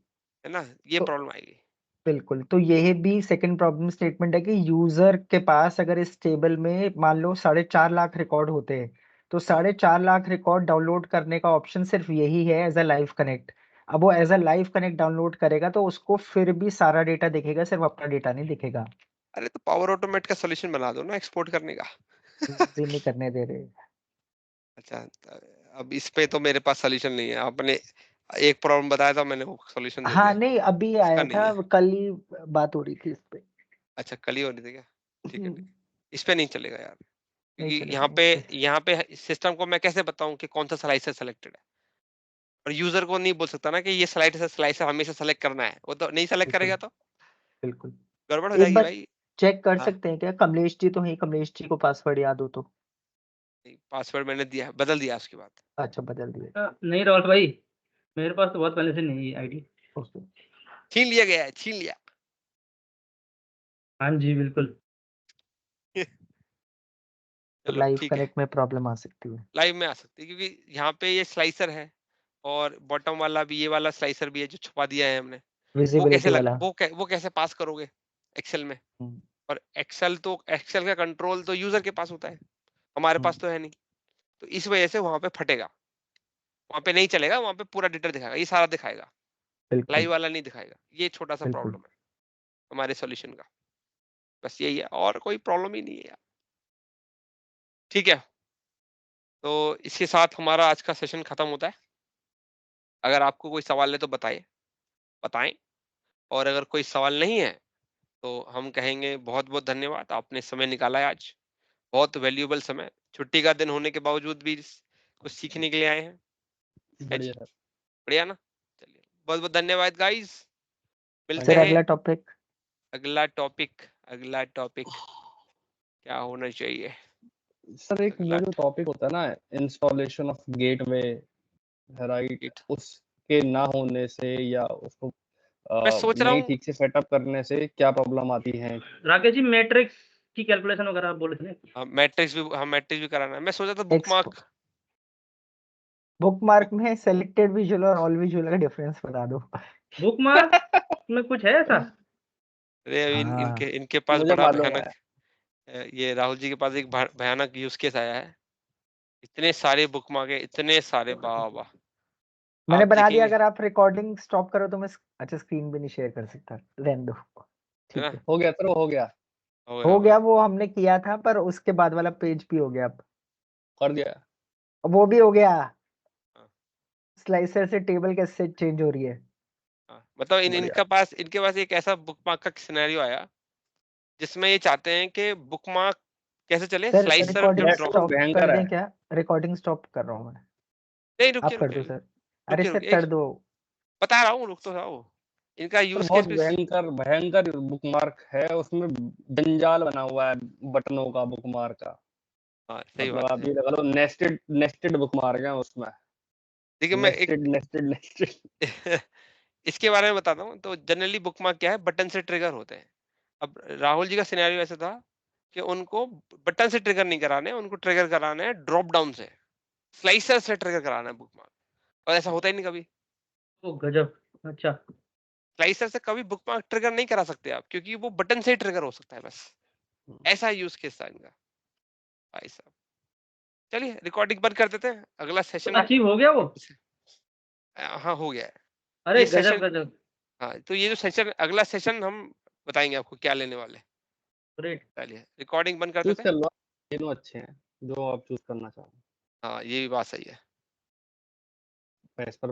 है ना, ये तो प्रॉब्लम आएगी। बिल्कुल, तो यही भी सेकंड प्रॉब्लम स्टेटमेंट है कि यूजर के पास अगर इस टेबल में मान लो 4.5 लाख रिकॉर्ड होते हैं, तो 4.5 लाख रिकॉर्ड डाउनलोड करने का ऑप्शन सिर्फ यही है एज अ लाइव कनेक्ट। अब वो as a live connect download करेगा तो उसको फिर भी सारा डेटा दिखेगा, सिर्फ अपना डेटा नहीं दिखेगा। अरे तो पावर ऑटोमेट का सोल्यूशन बना दो ना एक्सपोर्ट करने का। यूज ही नहीं करने दे रहे। अच्छा अब इस पे तो मेरे पास सोल्यूशन नहीं है, आपने एक प्रॉब्लम बताया था मैंने वो सोल्यूशन दे हाँ दिया, नहीं, अभी इसका आया नहीं था, है। कल ही बात हो रही थी इस पे। अच्छा कल ही हो रही थी क्या? ठीक है हम्म, ठीक है, इस पे नहीं चलेगा यार, नहीं क्योंकि चलेगा उस पे। यहाँ पे सिस्टम को मैं कैसे बताऊं कि कौन सा स्लाइसर सेलेक्टेड है, और यूजर को नहीं बोल सकता ना कि ये स्लाइसर हमेशा सेलेक्ट करना है, वो तो नहीं सेलेक्ट बिल्कुल करेगा तो बिल्कुल। गड़बड़ हो एक जाएगी बार भाई। चेक कर हाँ सकते हैं क्या, कमलेश जी तो है, कमलेश जी को पासवर्ड याद हो तो? पासवर्ड मैंने दिया, बदल दिया उसके बाद। अच्छा, बदल दिए। नहीं राहुल भाई, मेरे पास तो बहुत पहले से नहीं है आईडी। ओके। छीन लिया गया है, छीन लिया। हाँ जी बिल्कुल। तो चलो लाइव ठीक है, कनेक्ट में प्रॉब्लम आ सकती है। लाइव में आ सकती है क्योंकि यहाँ पे ये स्लाइसर है, और बॉटम वाला भी, ये वाला स्लाइसर भी है जो छुपा दिया है हमने। वो कैसे विजिबिलिटी वाला। वो कैसे पास करोगे एक्सेल में? हम्म, और एक्सेल का कंट्रोल तो यूजर के पास होता है, हमारे हम्म, पास तो है नहीं। तो इस वजह से वहां पे फटेगा, वहां पे नहीं चलेगा, वहां पे पूरा डिटेल दिखाएगा, ये सारा दिखाएगा, बिल्कुल लाइव वाला नहीं दिखाएगा। ये छोटा सा बिल्कुल। प्रॉब्लम है हमारे सॉल्यूशन का, बस यही है, और कोई प्रॉब्लम ही नहीं है यार। ठीक है, तो इसके साथ हमारा आज का सेशन खत्म होता है। अगर आपको कोई सवाल है तो बताएं, और अगर कोई सवाल नहीं है तो हम कहेंगे बहुत बहुत धन्यवाद, आपने समय निकाला है आज, बहुत वैल्यूएबल समय, छुट्टी का दिन होने के बावजूद भी कुछ सीखने के लिए आए हैं। है जी, बढ़िया है। बढ़िया ना, चलिए बहुत बहुत धन्यवाद गाइस, मिलते सर हैं। अगला टॉपिक। अगला टॉपिक क्या होना चाहिए? सर एक अगला वो जो टॉपिक होता है ना, installation of gateway, right, topic उसके ना होने से या उसको मैं सोच रहा नहीं हूँ, ठीक से सेटअप करने से क्या प्रॉब्लम आती है? राकेश जी मैट्रिक्स की कैलकुलेशन वगैरह आप बोल रहे थे। मैट्रिक्स भी कराना है। मैं सोचा था नेक्स्ट, बुकमार्क, बुक मार्क में सेलेक्टेड विजुअल और ऑल विजुअल का डिफरेंस बता दो। बुक मार्क में कुछ है ऐसा? अरे अभी हाँ, इनके पास मुझे बड़ा मालूम भयानक, है। ये राहुल जी के पास एक भयानक यूज केस आया है, इतने सारे बुकमार्क है, इतने सारे, बाबा मैंने आप बना दिया, देखेंगे, अगर आप रिकॉर्डिंग स्टॉप करो तो मैं अच्छा स्क्रीन भी नहीं शेयर कर सकता, रहने दो। है ठीक ना, है, हो गया सर, हो गया। हो गया हो हो गया, गया। वो हमने किया था, पर उसके बाद वाला पेज भी हो गया अब। कर दिया। अब वो भी हो गया। हाँ। स्लाइसर से टेबल कैसे चेंज हो रही है? हाँ, मतलब बढ़िया। इनके पास एक ऐसा बुकमार्क का सिनेरियो आया जिसमें ये चाहते हैं कि बुकमार्क कैसे चले, सर स्लाइसर रिकॉर्डिंग जब ड्रॉप। स्टॉप कर भयंकर दें है। क्या? रिकॉर्डिंग स्टॉप कर रहा हूँ मैं। नहीं, आप रुकिए कर दो रुकिए सर। अरे रुकिए सर रुकिए, कर दो। बता रहा हूँ, रुक तो रहा हूँ। इनका सर यूज बहुत केस भी भयंकर भयंकर बुकमार्क है, उसमें जंजाल बना हुआ है बटनों का बुकमार्क का। हाँ, सही मतलब बात आप है। ये लगा लो नेस्टेड नेस्टेड बुकमार्क है उसमें। देखिए मैं एक नेस्टेड नेस्टेड नेस्टेड। इसके बारे में बताता हूँ। तो जनरली बुकमार्क क्या है, बटन से ट्रिगर होते हैं। अब राहुल जी का सिनेरियो ऐसा था कि उनको बटन से ट्रिगर नहीं कराने, उनको ट्रिगर कराना है ड्रॉप डाउन से, स्लाइसर से ट्रिगर कराना है बुकमार्क, और ऐसा होता ही नहीं कभी। ओ गजब। अच्छा। स्लाइसर से कभी बुकमार्क ट्रिगर नहीं करा सकते आप, क्योंकि वो बटन से ही ट्रिगर हो सकता है बस। ऐसा यूज केस था इनका भाई साहब। चलिए रिकॉर्डिंग बंद कर देते हैं, अगला तो सेशन। अचीव हो गया वो? हाँ, हो गया है अरे ये गजब सेशन। गजब। हाँ, तो ये जो सेशन, अगला सेशन हम बताएंगे आपको क्या लेने वाले। ग्रेट। चलिए रिकॉर्डिंग बंद कर चूज देते हैं। कर लो, तीनों अच्छे हैं जो आप चूज करना चाहो। हाँ, ये भी बात सही है। As per